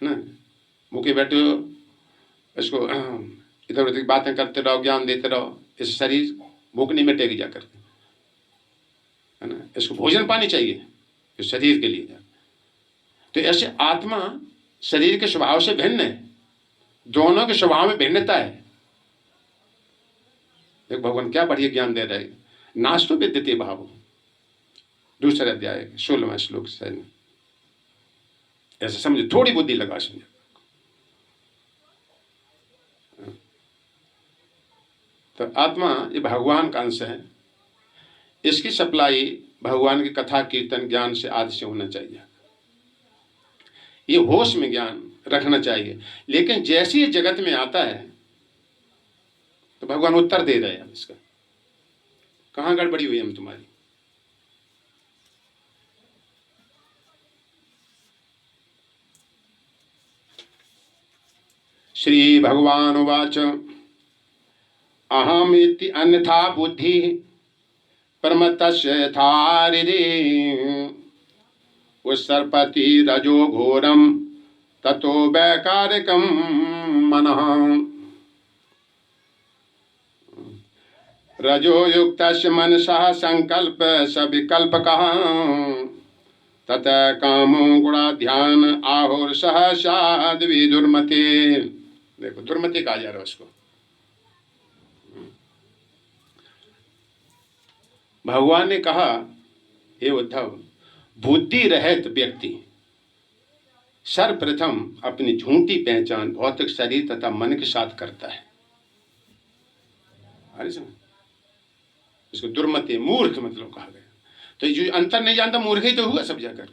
ना। भूखे बैठे हो, इसको इधर उधर बातें करते रहो, ज्ञान देते रहो, इस शरीर भूख नहीं मिटेगी जाकर, है ना। इसको भोजन पानी चाहिए इस शरीर के लिए। तो ऐसे आत्मा शरीर के स्वभाव से भिन्न है, दोनों के स्वभाव में भिन्नता है। एक भगवान क्या बढ़िया ज्ञान दे रहे हैं, नास्तो विद्यते भाव, दूसरे अध्याय 16वां श्लोक से। ऐसे समझे, थोड़ी बुद्धि लगा समझे। तो आत्मा ये भगवान का अंश है, इसकी सप्लाई भगवान की कथा कीर्तन ज्ञान से आदि से होना चाहिए। ये होश में ज्ञान रखना चाहिए। लेकिन जैसे ये जगत में आता है तो भगवान उत्तर दे रहे हैं इसका, कहाँ गड़बड़ी हुई हम तुम्हारी। श्री भगवान उवाच अहमिति अन्यथा बुद्धि परमतस्य यथारिरे उत्सर्पति रजो घोरम ततो वैकारिकम मनः रजो युक्तस्य मनसः संकल्प सविकल्पकः तत कामो गुणाध्यान आहुर सहसाद विदुर्मते। देखो दुर्मति कहा जा रहा है उसको। भगवान ने कहा, हे उद्धव, बुद्धि रहित व्यक्ति सर्वप्रथम अपनी झूठी पहचान भौतिक शरीर तथा मन के साथ करता है। इसको दुर्मति, मूर्ख मतलब कहा गया। तो जो अंतर नहीं जानता मूर्ख ही तो हुआ सब जाकर।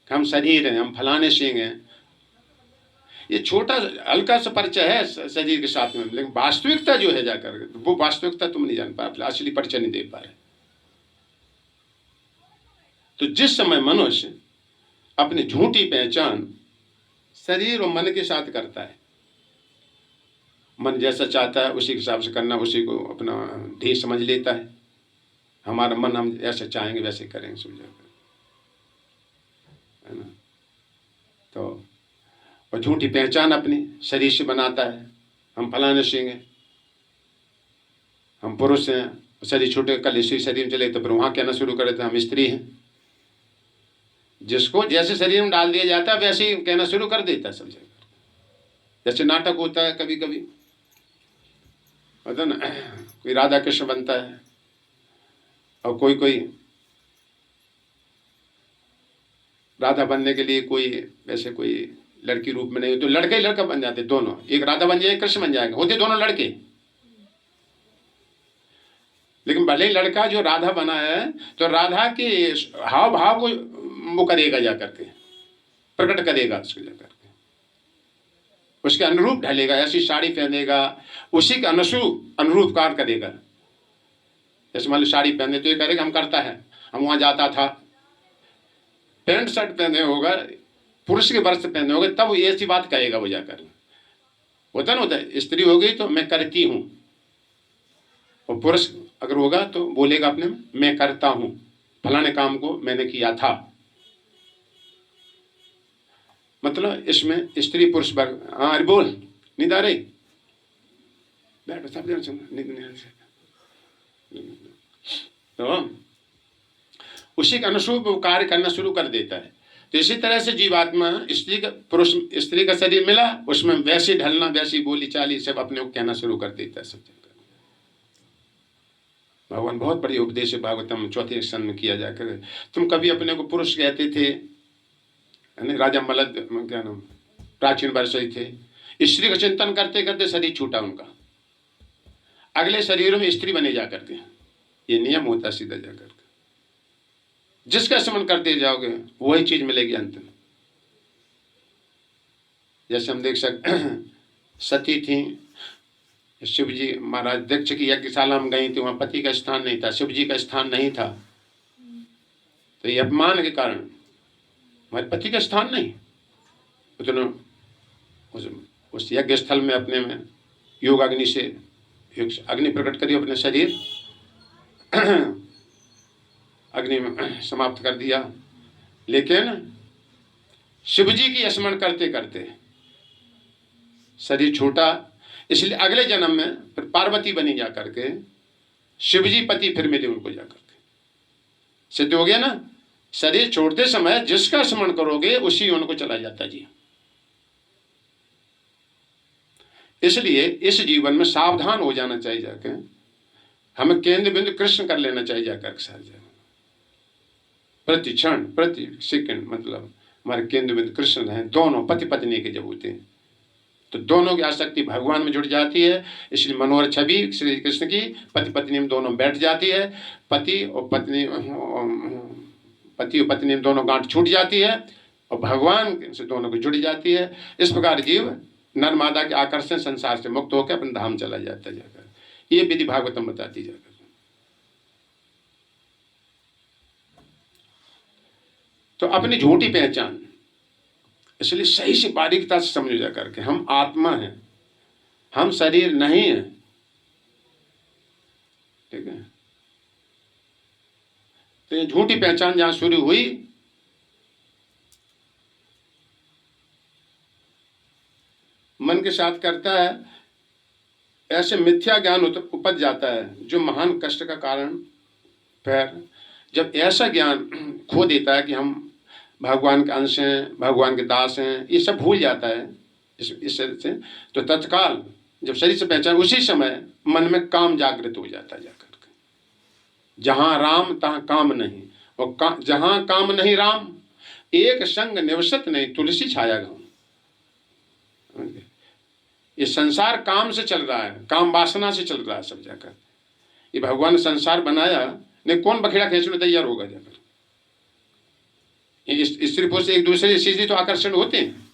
हम शरीर हैं, हम फलाने सिंह हैं, ये छोटा हल्का सा परिचय है शरीर के साथ में, लेकिन वास्तविकता जो है जाकर वो वास्तविकता तुम नहीं जान पा रहे, असली परिचय नहीं दे पा रहे। तो जिस समय मनुष्य अपनी झूठी पहचान शरीर और मन के साथ करता है, मन जैसा चाहता है उसी के हिसाब से करना, उसी को अपना ध्येय समझ लेता है। हमारा मन हम ऐसे चाहेंगे वैसे करेंगे, समझा, है ना। तो और झूठी पहचान अपनी शरीर से बनाता है, हम फलाने सिंह हैं, हम पुरुष हैं। शरीर छूटे, कल इसी शरीर में चले तो फिर वहाँ कहना शुरू करे थे हम स्त्री हैं। जिसको जैसे शरीर में डाल दिया जाता है वैसे ही कहना शुरू कर देता है सब जगह। जैसे नाटक होता है कभी कभी, होता ना, कोई राधा कृष्ण बनता है और कोई कोई राधा बनने के लिए कोई वैसे कोई लड़की रूप में नहीं हो तो लड़का ही लड़का बन जाते दोनों, एक राधा बन जाएगा, कृष्ण बन जाएगा, होते दोनों लड़के। लेकिन भले ही लड़का जो राधा बना है तो राधा के हाव भाव को वो करेगा जा करके, प्रकट करेगा उसको जा करके, उसके अनुरूप ढलेगा, ऐसी साड़ी पहनेगा, उसी के अनुरूप कार्य करेगा। जैसे मान लो साड़ी पहने तो ये करेगा हम करता है, हम वहाँ जाता था, पैंट शर्ट पहने होगा, पुरुष के वर्ष पहने होगा, तब ये ऐसी बात कहेगा वो जाकर। होता ना, होता है, स्त्री हो गई तो मैं करती हूँ, और पुरुष अगर होगा तो बोलेगा अपने में मैं करता हूँ, फलाने काम को मैंने किया था। मतलब इसमें स्त्री पुरुष वर्ग। हाँ अरे बोल, नींद आ रही, बैठ सब तो उसी के अनुरूप वो कार्य करना शुरू कर देता है। तो इसी तरह से जीवात्मा स्त्री का पुरुष स्त्री का शरीर मिला, उसमें वैसी ढलना, वैसी बोली चाली सब अपने को कहना शुरू कर देता है सब जगह। भगवान बहुत बड़ी उपदेश है भागवतम चौथे स्कंद में किया जाकर। तुम कभी अपने को पुरुष कहते थे, राजा मलद क्या नाम प्राचीन वर्षी थे, स्त्री का चिंतन करते करते शरीर छूटा उनका, अगले शरीरों में स्त्री बने जाकर के। ये नियम होता सीधा जाकर के, जिसका स्मरण करते जाओगे वही चीज मिलेगी अंत में। जैसे हम देख सकते सती थी, शिव जी महाराज दक्ष की यज्ञशाला में गई थी, वहां पति का स्थान नहीं था, शिव जी का स्थान नहीं था, तो ये अपमान के कारण हमारे पति का स्थान नहीं, तो उस यज्ञ स्थल में अपने में योग अग्नि से अग्नि प्रकट करी, अपने शरीर अग्नि में समाप्त कर दिया। लेकिन शिव जी की स्मरण करते करते शरीर छूटा, इसलिए अगले जन्म में फिर पार्वती बनी जा करके शिव जी पति फिर मिले उनको जा करके। सिद्ध हो गया ना, शरीर छोड़ते समय जिसका स्मरण करोगे उसी उनको चला जाता जी। इसलिए इस जीवन में सावधान हो जाना चाहिए जाके, हमें केंद्र बिंदु कृष्ण कर लेना चाहिए जाकर साथ जाकर, प्रति क्षण प्रति सेकंड, मतलब हमारे केंद्र बिंदु कृष्ण रहें। दोनों पति पत्नी के जब होते हैं तो दोनों की आसक्ति भगवान में जुड़ जाती है, इसलिए मनोहर छवि श्री कृष्ण की पति पत्नी में दोनों बैठ जाती है, पति और पत्नी में दोनों गांठ छूट जाती है और भगवान से दोनों को जुड़ जाती है। इस प्रकार जीव नर मादा के आकर्षण संसार से मुक्त होकर अपने धाम चला जाता जाकर। ये विधि भागवतम बताती जाकर। तो अपनी झूठी पहचान, इसलिए सही से बारीकता से समझ जा करके हम आत्मा हैं, हम शरीर नहीं है, ठीक है। तो ये झूठी पहचान जहां शुरू हुई, मन के साथ करता है, ऐसे मिथ्या ज्ञान उपज जाता है जो महान कष्ट का कारण। फिर जब ऐसा ज्ञान खो देता है कि हम भगवान के अंश हैं, भगवान के दास हैं, ये सब भूल जाता है इस से, तो तत्काल जब शरीर से पहचान, उसी समय मन में काम जागृत हो जाता है जाकर के। जहां राम तहां काम नहीं, और जहां काम नहीं राम, एक संग निवसत नहीं तुलसी छाया गाँव। ये संसार काम से चल रहा है, काम वासना से चल रहा है सब जाकर। ये भगवान ने संसार बनाया नहीं, कौन बखेड़ा खींचने तैयार होगा जाकर। स्त्री पुरुष एक दूसरे से सीधे तो आकर्षण होते हैं,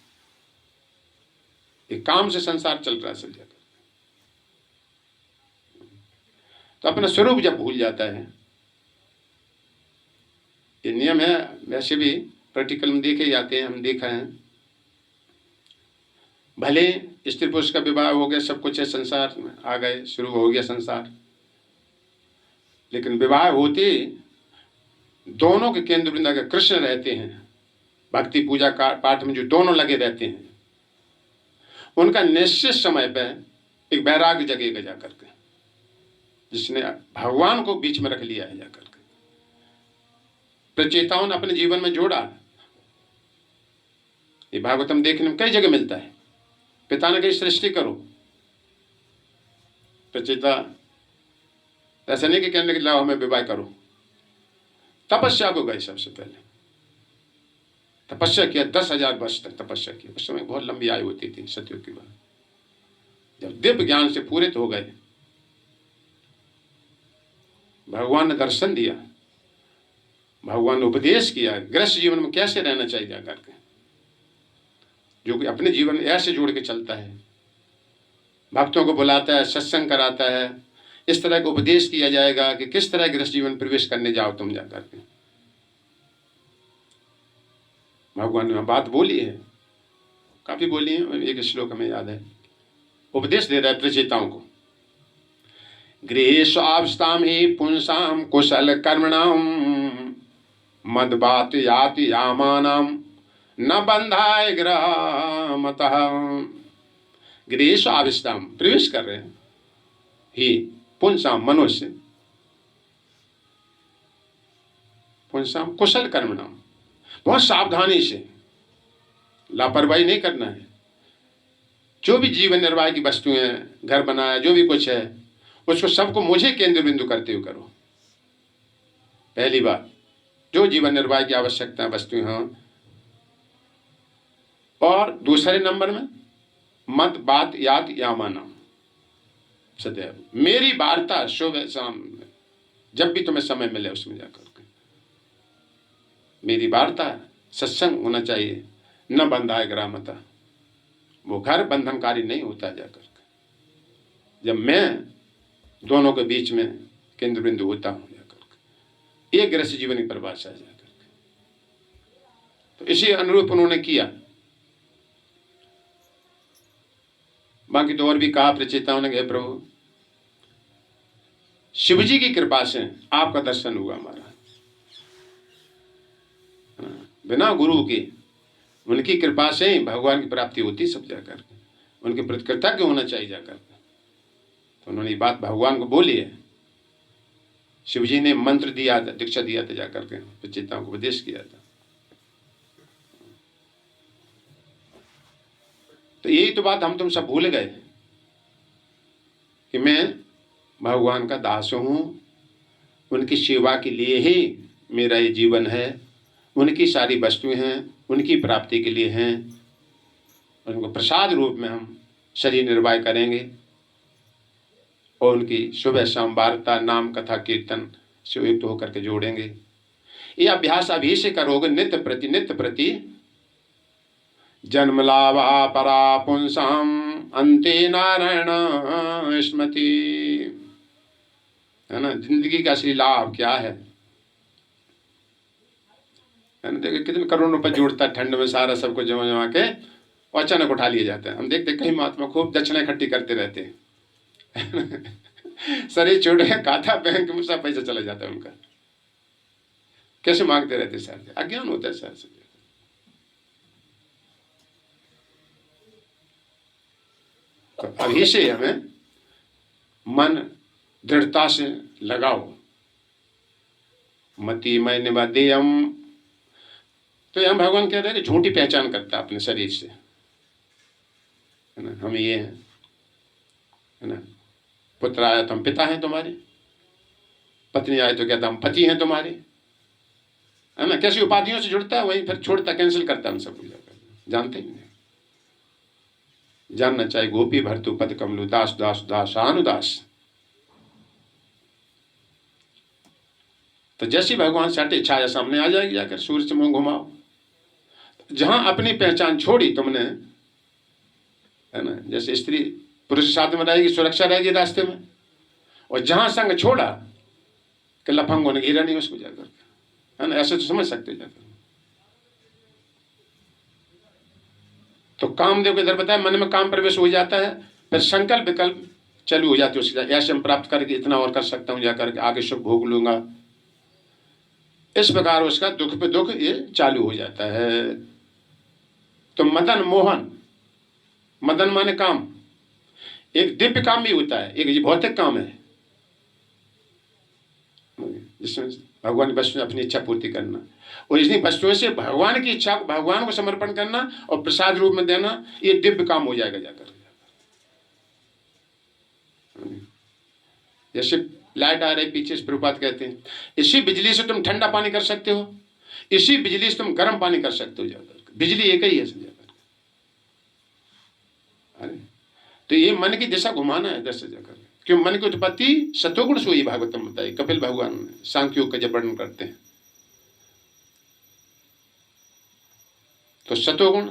ये काम से संसार चल रहा है सब जाकर। तो अपना स्वरूप जब भूल जाता है, ये नियम है, वैसे भी प्रैक्टिकल में देखे जाते हैं, हम देखा है। भले स्त्री पुरुष का विवाह हो गया, सब कुछ है, संसार में आ गए, शुरू हो गया संसार, लेकिन विवाह होते दोनों के केंद्र बिंदु अगर कृष्ण रहते हैं, भक्ति पूजा का पाठ में जो दोनों लगे रहते हैं, उनका निश्चित समय पर एक वैराग्य जगेगा जाकर के, जिसने भगवान को बीच में रख लिया है जाकर के। प्रचेताओं ने अपने जीवन में जोड़ा। ये भागवतम देखने में कई जगह मिलता है। पिता ने कही सृष्टि करो, प्रचेता ऐसा नहीं कि कहने के लाओ हमें विवाह करो, तपस्या को गए। सबसे पहले तपस्या किया, 10,000 वर्ष तक तपस्या की। उस समय बहुत लंबी आयु होती थी सतयुग की बात। जब दिव्य ज्ञान से पूरित हो गए, भगवान ने दर्शन दिया, भगवान ने उपदेश किया गृहस्थ जीवन में कैसे रहना चाहिए जाकर के, जो कि अपने जीवन ऐसे जोड़ के चलता है, भक्तों को बुलाता है, सत्संग कराता है। इस तरह का उपदेश किया जाएगा कि किस तरह गृहस्थ जीवन प्रवेश करने जाओ तुम जाकर के। भगवान ने बात बोली है, काफी बोली है, एक श्लोक हमें याद है। उपदेश दे रहा है प्रचेताओं को, गृहेषु आवस्थाम ही पुंसाम कुशल कर्मणाम मद बात याति यामानाम न बंधाय ग्रह मतः। गृहेषु आवस्थाम, प्रवेश कर रहे हैं, ही पुंसाम मनुष्य, पुंसाम कुशल कर्मणाम, बहुत सावधानी से, लापरवाही नहीं करना है। जो भी जीवन निर्वाह की वस्तुएं, घर बनाया, जो भी कुछ है, उसको सबको मुझे केंद्र बिंदु करते हुए करो। पहली बात, जो जीवन निर्वाह की आवश्यकता वस्तुएं हैं। और दूसरे नंबर में मत बात याद या माना सदैव मेरी वार्ता सुबह शाम जब भी तुम्हें समय मिले उसमें जाकर के मेरी वार्ता सत्संग होना चाहिए। न बंधाए ग्रामता, वो घर बंधनकारी नहीं होता जाकर के जब मैं दोनों के बीच में केंद्र बिंदु होता हूं जाकर के। ये गृहस्थ जीवन की परिभाषा है जाकर के। तो इसी अनुरूप उन्होंने किया। बाकी तो और भी कहा प्रचेताओं ने, हे प्रभु शिव जी की कृपा से आपका दर्शन हुआ हमारा। बिना गुरु के, उनकी कृपा से ही भगवान की प्राप्ति होती सब जाकर के। उनके प्रति कृतज्ञ होना चाहिए जाकर के। तो उन्होंने ये बात भगवान को बोली है। शिव जी ने मंत्र दिया था, दीक्षा दिया था जाकर के, प्रचेताओं को उपदेश किया था। तो यही तो बात हम तुम सब भूल गए कि मैं भगवान का दास हूं, उनकी सेवा के लिए ही मेरा ये जीवन है। उनकी सारी वस्तुएं हैं, उनकी प्राप्ति के लिए हैं। उनको प्रसाद रूप में हम शरीर निर्वाह करेंगे और उनकी सुबह शाम वार्ता नाम कथा कीर्तन से युक्त होकर के जोड़ेंगे। ये अभ्यास अभी से करोगे, नित्य प्रति जन्म लाभा परा पुंसाम अंते नारायण स्मृति, है ना। जिंदगी का असली लाभ क्या है ना। देखिए कितने करोड़ रुपए जोड़ता है ठंड में, सारा सबको जमा जमा के और अचानक उठा लिए जाते हैं। हम देखते कई महात्मा खूब दक्षिणा इकट्ठी करते रहते हैं शरीर छोड़ के खाता बैंक में सब पैसा चला जाता है उनका। कैसे मांगते रहते सर, अज्ञान होता है सर से। तो अभी से हमें मन दृढ़ता से लगाओ। मति मैं निबद्धेयम, तो यहाँ भगवान कह रहे हैं कि झूठी पहचान करता अपने शरीर से, है ना। हम ये हैं, है ना। पुत्र आया तो हम पिता हैं तुम्हारे, पत्नी आए तो कहता हम पति हैं तुम्हारे, है ना। कैसी उपाधियों से जुड़ता है, वहीं फिर छोड़ता, कैंसिल करता है हम सब कुछ। जानते ही नहीं। जानना चाहिए गोपी भर्तु पद कमलु दास दास दासानुदास। तो जैसी भगवान से हटे छाया सामने आ जाएगी जाकर। सूर्य से मुंह घुमाओ, जहां अपनी पहचान छोड़ी तुमने, है ना। जैसे स्त्री पुरुष के साथ में रहेगी, सुरक्षा रहेगी रास्ते में। और जहां संग छोड़ा कि लफंगों ने घेरा नहीं उसको जाकर, है ना। ऐसे तो समझ सकते जाकर। तो कामदेव के इधर बताया, मन में काम प्रवेश हो जाता है, फिर संकल्प विकल्प चालू हो जाती है उसकी। ऐसे हम प्राप्त करके इतना और कर सकता हूं जाकर के, आगे सुख भोग लूंगा। इस प्रकार उसका दुख पे दुख ये चालू हो जाता है। तो मदन मोहन, मदन माने काम, एक दिव्य काम भी होता है, एक भौतिक काम है जिसमें भगवान की वस्तु अपनी इच्छा पूर्ति करना, और इतनी वस्तुओं से भगवान की इच्छा को भगवान को समर्पण करना और प्रसाद रूप में देना, ये दिव्य काम हो जाएगा जाकर। जैसे लाइट आ रही पीछे से, प्रभुपाद कहते हैं इसी बिजली से तुम ठंडा पानी कर सकते हो, इसी बिजली से तुम गर्म पानी कर सकते हो जाकर। बिजली एक ही है समझा। अरे तो ये मन की दिशा घुमाना है दस जाकर। क्यों? मन की उत्पत्ति सतोगुण से हुई, भागवतम बताई। कपिल भगवान सांख्योग का जब वर्णन करते हैं तो सतोगुण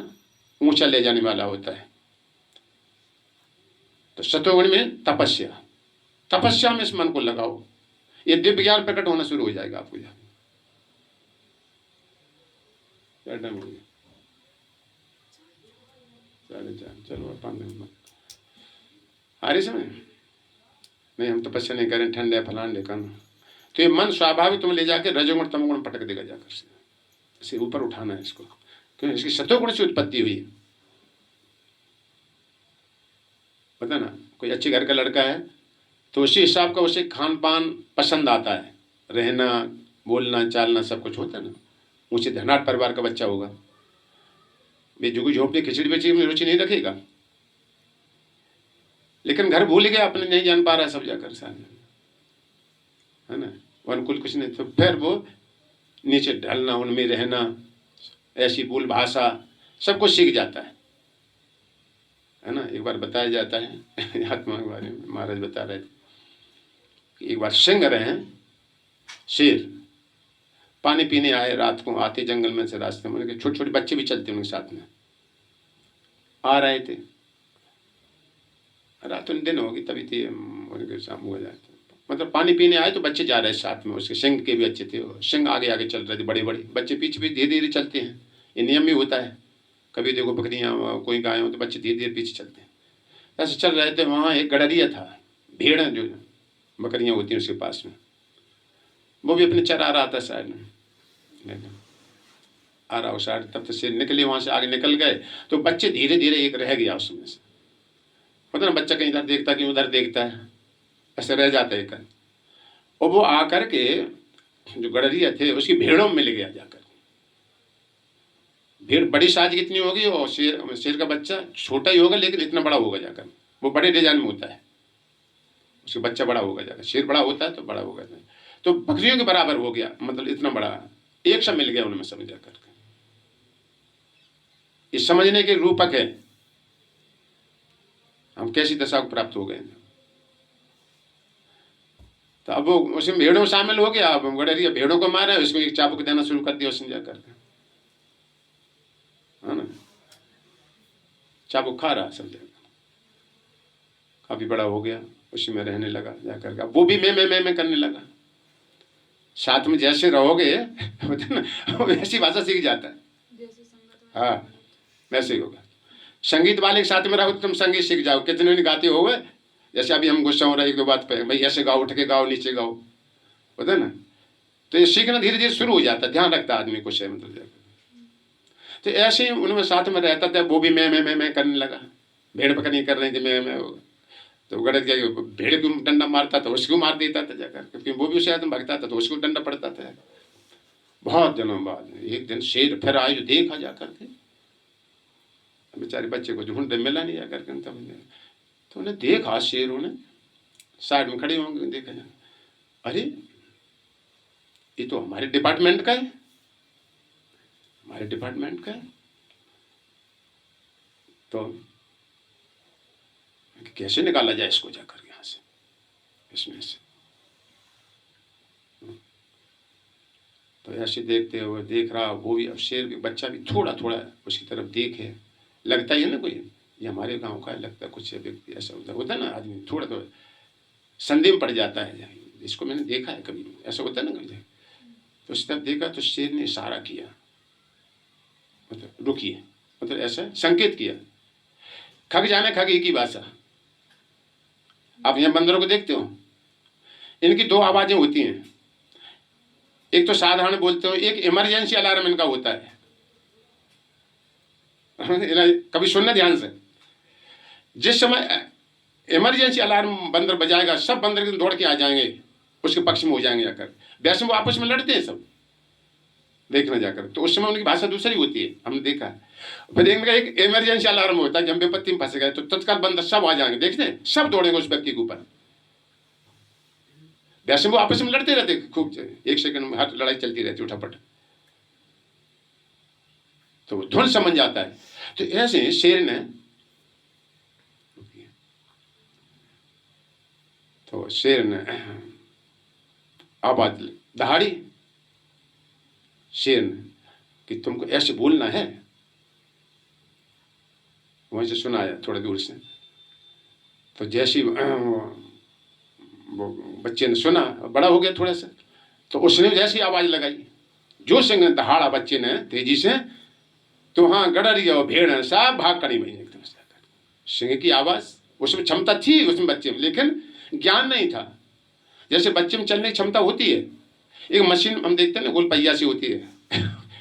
ऊंचा ले जाने वाला होता है। तो सतोगुण में तपस्या, तपस्या में इस मन को लगाओ, ये दिव्य ज्ञान प्रकट होना शुरू हो जाएगा आपको। चलो 5 मिनट आ समय नहीं, हम तपस्या नहीं करें, ठंड है फलान लेकर, तो ये मन स्वाभाविक तुम ले जाके रजोगुण तमगुण पटक देगा जाकर से। इसे ऊपर उठाना है इसको, क्योंकि इसकी सतोगुण से उत्पत्ति हुई। पता ना, कोई अच्छे घर का लड़का है तो उसी हिसाब का उसे खान पान पसंद आता है, रहना बोलना चालना सब कुछ होता है ना। ऊंचे धनाढ़ परिवार का बच्चा होगा, वे झुगी झोंपड़ी खिचड़ी बेचड़ी में रुचि नहीं रखेगा। लेकिन घर भूल गया, अपने नहीं जान पा रहा सब जाकर सामने, है ना, वो अनुकूल कुछ नहीं। तो फिर वो नीचे ढलना, उनमें रहना, ऐसी बोल भाषा सब कुछ सीख जाता है ना। एक बार बताया जाता है आत्मा के बारे में, महाराज बता रहे थे कि एक बार सिंह रहे हैं, शेर पानी पीने आए, रात को आते जंगल में से रास्ते में, उनके छोटे छोटे बच्चे भी चलते उनके साथ में आ रहे थे, रात दिन होगी तभी थी, उनके शाम हो जाते, मतलब पानी पीने आए तो बच्चे जा रहे हैं साथ में, उसके सिंह के भी अच्छे थे, सिंह आगे आगे चल रहे थे, बड़े बड़े बच्चे पीछे भी धीरे धीरे चलते हैं, ये नियम भी होता है, कभी देखो बकरियाँ कोई गाय हो तो बच्चे धीरे धीरे पीछे चलते हैं। ऐसे चल रहे थे, वहाँ एक गडरिया था, भेड़ जो बकरियाँ होती हैं उसके पास में, वो भी अपने चरा रहा था साइड में, आ रहा हो साइड, तब तक से निकले, वहाँ से आगे निकल गए तो बच्चे धीरे धीरे एक रह गया उसमें से, पता ना बच्चा कहीं इधर देखता कहीं उधर देखता है, ऐसे रह जाता है। और वो आकर के जो गडरिया थे उसकी भेड़ों में मिल गया जाकर, भेड़ बड़ी साइज कितनी होगी, और शेर का बच्चा छोटा ही होगा लेकिन इतना बड़ा होगा जाकर, वो बड़े डिजाइन में होता है, उसका बच्चा बड़ा होगा जाकर, शेर बड़ा होता है तो बड़ा होगा, तो बकरियों के बराबर हो गया, मतलब इतना बड़ा एक सा मिल गया उनमें समझ जाकर। इस समझने के रूपक है हम कैसी दशा को प्राप्त हो गए। तो अब वो उसमें भेड़ों में शामिल हो गया, अब गडरिया भेड़ों को मारा, उसको एक चाबुक देना शुरू कर दिया उसने जाकर, है ना, चाबुक खा रहा समझे, काफी बड़ा हो गया, उसी में रहने लगा जाकर, वो भी मैं करने लगा, साथ में जैसे रहोगे वो वैसी भाषा सीख जाता है, हाँ वैसे ही होगा। संगीत वाले के साथ में रहो तुम संगीत सीख जाओ, कितने नहीं गाते हो गए, जैसे अभी हम गुस्सा हो रहा है एक दो बात पे, भाई ऐसे गाओ, उठ के गाओ, नीचे गाओ, होता है ना, तो ये सीखना धीरे धीरे शुरू हो जाता है, ध्यान रखता आदमी कुछ है मतलब। तो ऐसे ही उनमें साथ में रहता था, वो भी मैं करने लगा, भेड़ पकड़नी कर रही थी मैं तो गड़क जाके भेड़ को डंडा मारता था, उसको मार देता था जाकर, क्योंकि वो भी उसे आदमी भगता था तो उसको डंडा पड़ता था। बहुत दिनों बाद एक दिन शेर फिर आए, जो देखा जाकर के, बेचारे बच्चे को ढूंढ मिला नहीं जाकर के, तो उन्हें देखा, शेरों ने साइड में खड़े होंगे, देखा जाए, अरे ये तो हमारे डिपार्टमेंट का है, हमारे डिपार्टमेंट का है, तो कैसे निकाला जाए इसको जाकर यहाँ से, इसमें से। तो ऐसे देखते हुए देख रहा वो भी, अब शेर के बच्चा भी थोड़ा थोड़ा उसकी तरफ देखे, लगता ही है ना कोई ये हमारे गांव का है, लगता कुछ व्यक्ति ऐसा होता है ना, आदमी थोड़ा थोड़ा संदेह में पड़ जाता है, इसको मैंने देखा है कभी, ऐसा होता है ना कभी। तो उस तरफ देखा तो शेर ने इशारा किया, मतलब रुकिए, मतलब ऐसा संकेत किया, खग जाने खग एक ही भाषा। आप यहाँ बंदरों को देखते हो, इनकी दो आवाजें होती हैं, एक तो साधारण बोलते हो, एक इमरजेंसी अलार्म इनका होता है, कभी सुनना ध्यान से, जिस समय इमरजेंसी अलार्म बंदर बजाएगा सब बंदर दौड़ के आ जाएंगे, उसके पक्ष में हो जाएंगे जाकर, वैसे वो आपस में लड़ते हैं सब, देखना जाकर, तो उस समय उनकी भाषा दूसरी होती है, हमने देखा है। फिर इनका एक इमरजेंसी अलार्म होता है, जब विपत्ति में फंस गए तो तत्काल बंदर सब आ जाएंगे, देखते हैं सब दौड़ेंगे उस व्यक्ति के ऊपर, वैसे वो आपस में लड़ते रहते खूब, एक सेकंड में हर लड़ाई चलती रहती उठापट, तो धुन समझ जाता है। तो ऐसे शेर ने, तो शेर ने आवाज दहाड़ी, शेर ने कि तुमको ऐसे बोलना है, वहीं से सुनाया थोड़ी दूर से, तो जैसे वो बच्चे ने सुना, बड़ा हो गया थोड़ा सा, तो उसने जैसी आवाज लगाई, जो सिंह ने दहाड़ा बच्चे ने तेजी से, तो हाँ गडरिया और भेड़ सब भाग करी वहीं एकदम से। सिंह की आवाज, उसमें क्षमता थी उसमें बच्चे में, लेकिन ज्ञान नहीं था। जैसे बच्चे में चलने की क्षमता होती है, एक मशीन हम देखते हैं ना गोल पहिया सी होती है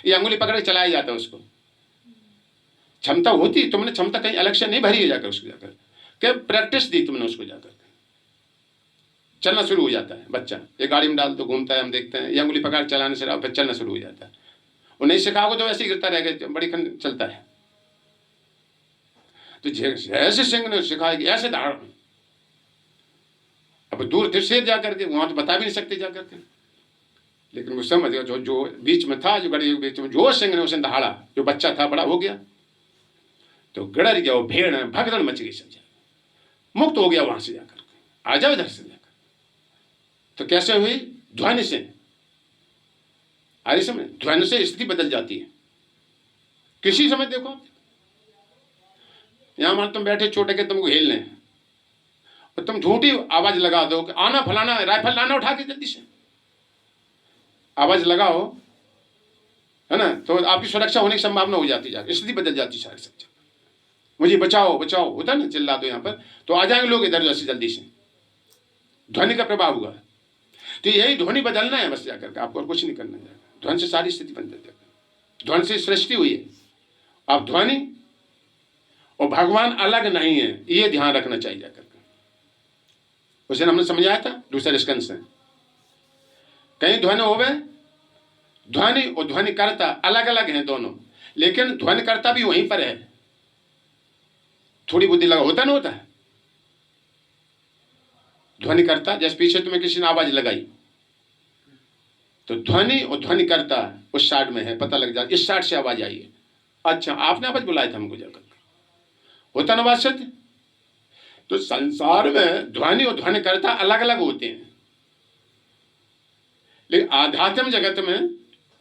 ये अंगुली पकड़ के चलाया जाता है, उसको क्षमता होती, तुमने क्षमता कहीं अलग से नहीं भरी है जाकर, उसको जाकर क्या प्रैक्टिस दी तुमने, उसको जाकर चलना शुरू हो जाता है बच्चा, एक गाड़ी में डाल तो घूमता है, हम देखते हैं, ये अंगुली पकड़ चलाने से फिर चलना शुरू हो जाता है। और नहीं सिखाओगे तो ऐसे ही गिरता रहेगा, बड़ी खंड चलता है। तो जैसे सिंह ने सिखाया कि ऐसे दहाड़, अब दूर दृश्य जा करके वहां तो बता भी नहीं सकते जा करके, लेकिन वो समझ गया, जो बीच में था, जो गड़े के बीच में जो सिंह ने उसे दहाड़ा, जो बच्चा था बड़ा हो गया, तो गड़र गया, वो भेड़ है भगदड़ मच गई, समझा, मुक्त हो गया वहां से जाकर, आ जाओ इधर से जाकर। तो कैसे हुई? ध्वनि से, आ रही समय, ध्वनि से स्थिति बदल जाती है किसी समय। देखो यहां मान तुम बैठे छोटे के तुमको हिल लें और तुम झूठी आवाज लगा दो कि आना फलाना, राइफल लाना उठा के जल्दी से, आवाज लगाओ, है ना, तो आपकी सुरक्षा होने की संभावना हो जाती है, स्थिति बदल जाती है सारी। मुझे बचाओ बचाओ होता ना, चिल्ला दो यहाँ पर तो आ जाएंगे लोग इधर से जल्दी से, ध्वनि का प्रभाव हुआ। तो यही ध्वनि बदलना है बस जाकर के, आपको और कुछ नहीं करना है। ध्वनि से सारी स्थिति बदल जाएगी, ध्वनि से सृष्टि हुई है। अब ध्वनि और भगवान अलग नहीं है, ये ध्यान रखना चाहिए जाकर के। उसे हमने समझाया था दूसरे स्कंद से, कहीं ध्वनि होवे, ध्वनि और ध्वनिकर्ता अलग अलग हैं दोनों, लेकिन ध्वनिकर्ता भी वहीं पर है। थोड़ी बुद्धि लगा होता ना, होता है ध्वनिकर्ता, जैसे पीछे तुम्हें किसी ने आवाज लगाई तो ध्वनि और ध्वनिकर्ता उस साइड में है, पता लग जाए इस साइड से आवाज आई है, अच्छा आपने आवाज बुलाया था हमको जाकर, होता ना बात सत्य। तो संसार में ध्वनि और ध्वनिकर्ता अलग अलग होते हैं, लेकिन आध्यात्म जगत में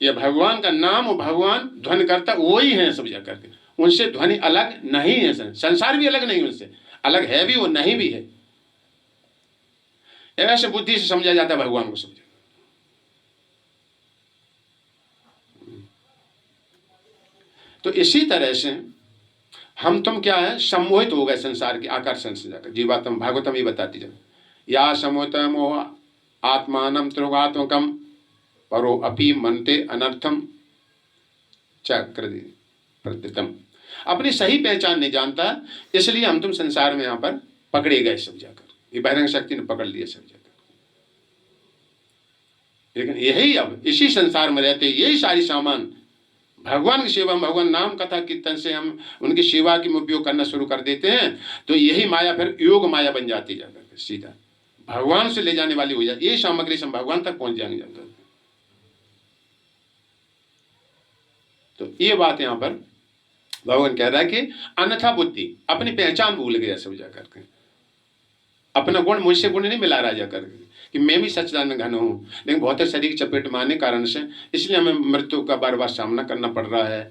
यह भगवान का नाम और भगवान ध्वनिकर्ता वही है सब जाकर के, उनसे ध्वनि अलग नहीं है। संसार भी अलग नहीं, उनसे अलग है भी और नहीं भी है। ऐसे बुद्धि से समझा जाता है भगवान को, समझा। तो इसी तरह से हम तुम क्या है, सम्मोहित हो गए संसार के आकर्षण से जाकर। जीवात्म भागवतम ही बताती जाए, या सम्मोहित मोह आत्मानम त्रिगात्मकम परो अपि मनते अनर्थम चक्र प्रतितम। अपनी सही पहचान नहीं जानता, इसलिए हम तुम संसार में यहाँ पर पकड़े गए सब जाकर, ये बहिरंग शक्ति ने पकड़ लिया सब जाकर। लेकिन यही अब इसी संसार में रहते यही सारी सामान भगवान की सेवा में, भगवान नाम कथा कीर्तन से हम उनकी सेवा की उपयोग करना शुरू कर देते हैं, तो यही माया फिर योग माया बन जाती जाकर सीधा भगवान से ले जाने वाली हो जाती, ये सामग्री से हम भगवान तक पहुंच जाएंगे जाकर। तो ये बात यहाँ पर भगवान कह रहा है कि अन्यथा बुद्धि अपनी पहचान भूल गया सब जाकर के, अपना गुण मुझसे गुण नहीं मिला रहा जाकर के कि मैं भी सच्चिदानंद घन हूँ, लेकिन बहुत शरीर की चपेट में आने कारण से इसलिए हमें मृत्यु का बार बार सामना करना पड़ रहा है।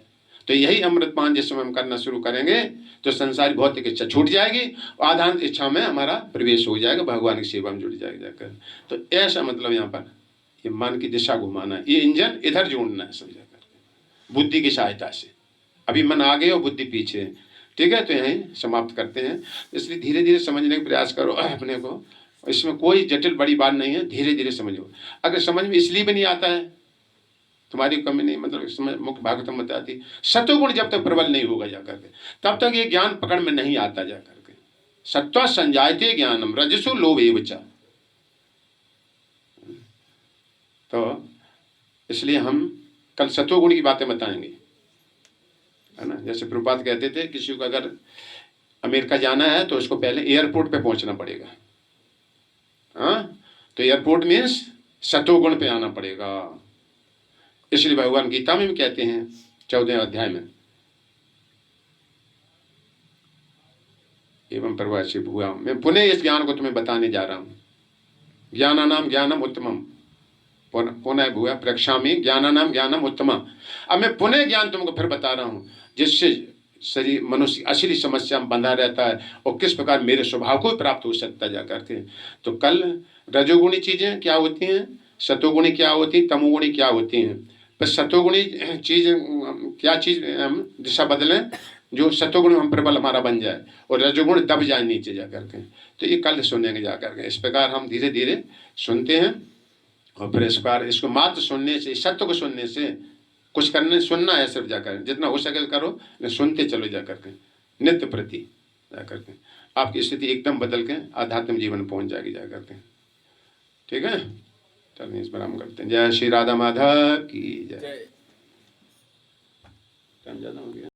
तो यही अमृतपान जिस समय हम करना शुरू करेंगे तो संसारी भौतिक इच्छा छूट जाएगी, आध्यात्मिक इच्छा में हमारा प्रवेश हो जाएगा, भगवान की सेवा में जुड़ जाएगा जाकर। तो ऐसा मतलब यहाँ पर ये मन की दिशा घुमाना है, ये इंजन इधर जोड़ना है सब जाकर बुद्धि की सहायता से। अभी मन आगे और बुद्धि पीछे, ठीक है। तो यहीं समाप्त करते हैं। इसलिए धीरे धीरे समझने का प्रयास करो अपने को, इसमें कोई जटिल बड़ी बात नहीं है, धीरे धीरे समझो। अगर समझ में इसलिए भी नहीं आता है, तुम्हारी कमी नहीं, मतलब समझ मुख्य भागवतम में बताती, सत्वगुण जब तक प्रबल नहीं होगा जाकर के तब तक ये ज्ञान पकड़ में नहीं आता जाकर के। सत्व संजायते ज्ञानम रजसु लोभेव च। तो इसलिए हम कल सत्वगुण की बातें बताएंगे, है ना। जैसे प्रभुपाद कहते थे किसी को अगर अमेरिका जाना है तो उसको पहले एयरपोर्ट पे पहुंचना पड़ेगा, हाँ। तो एयरपोर्ट मीन्स सत्वगुण पे आना पड़ेगा। इसलिए भगवान गीता में भी कहते हैं 14वें अध्याय में, एवं प्रवासी भुआ, मैं पुनः इस ज्ञान को तुम्हें बताने जा रहा हूँ। ज्ञानानाम ज्ञानम उत्तमम पुनः भुआ प्रक्षामि ज्ञानानाम ज्ञानम उत्तमा। अब मैं पुनः ज्ञान तुमको फिर बता रहा हूँ जिससे शरीर मनुष्य असली समस्या में बंधा रहता है और किस प्रकार मेरे स्वभाव को प्राप्त हो सकता है जाकर के। तो कल रजोगुणी चीजें क्या होती हैं, सतोगुणी क्या होती हैं, तमोगुणी क्या होती हैं। पर सतोगुणी चीज क्या चीज हम दिशा बदलें जो सतोगुण हम प्रबल हमारा बन जाए और रजोगुण दब जाए नीचे जाकर के। तो ये कल सुनेंगे जाकर के। इस प्रकार हम धीरे धीरे सुनते हैं और फिर इस प्रकार इसको मात्र सुनने से, सत्य को सुनने से कुछ करने सुनना है सिर्फ जाकर, जितना हो सके करो, सुनते चलो जाकर के नित्य प्रति जाकर के आपकी स्थिति एकदम बदल के आध्यात्मिक जीवन पहुंच जाएगी जाकर के, ठीक है। चलिए इस पर हम करते हैं। जय श्री राधा माधव की जय। टाइम ज़्यादा हो गया।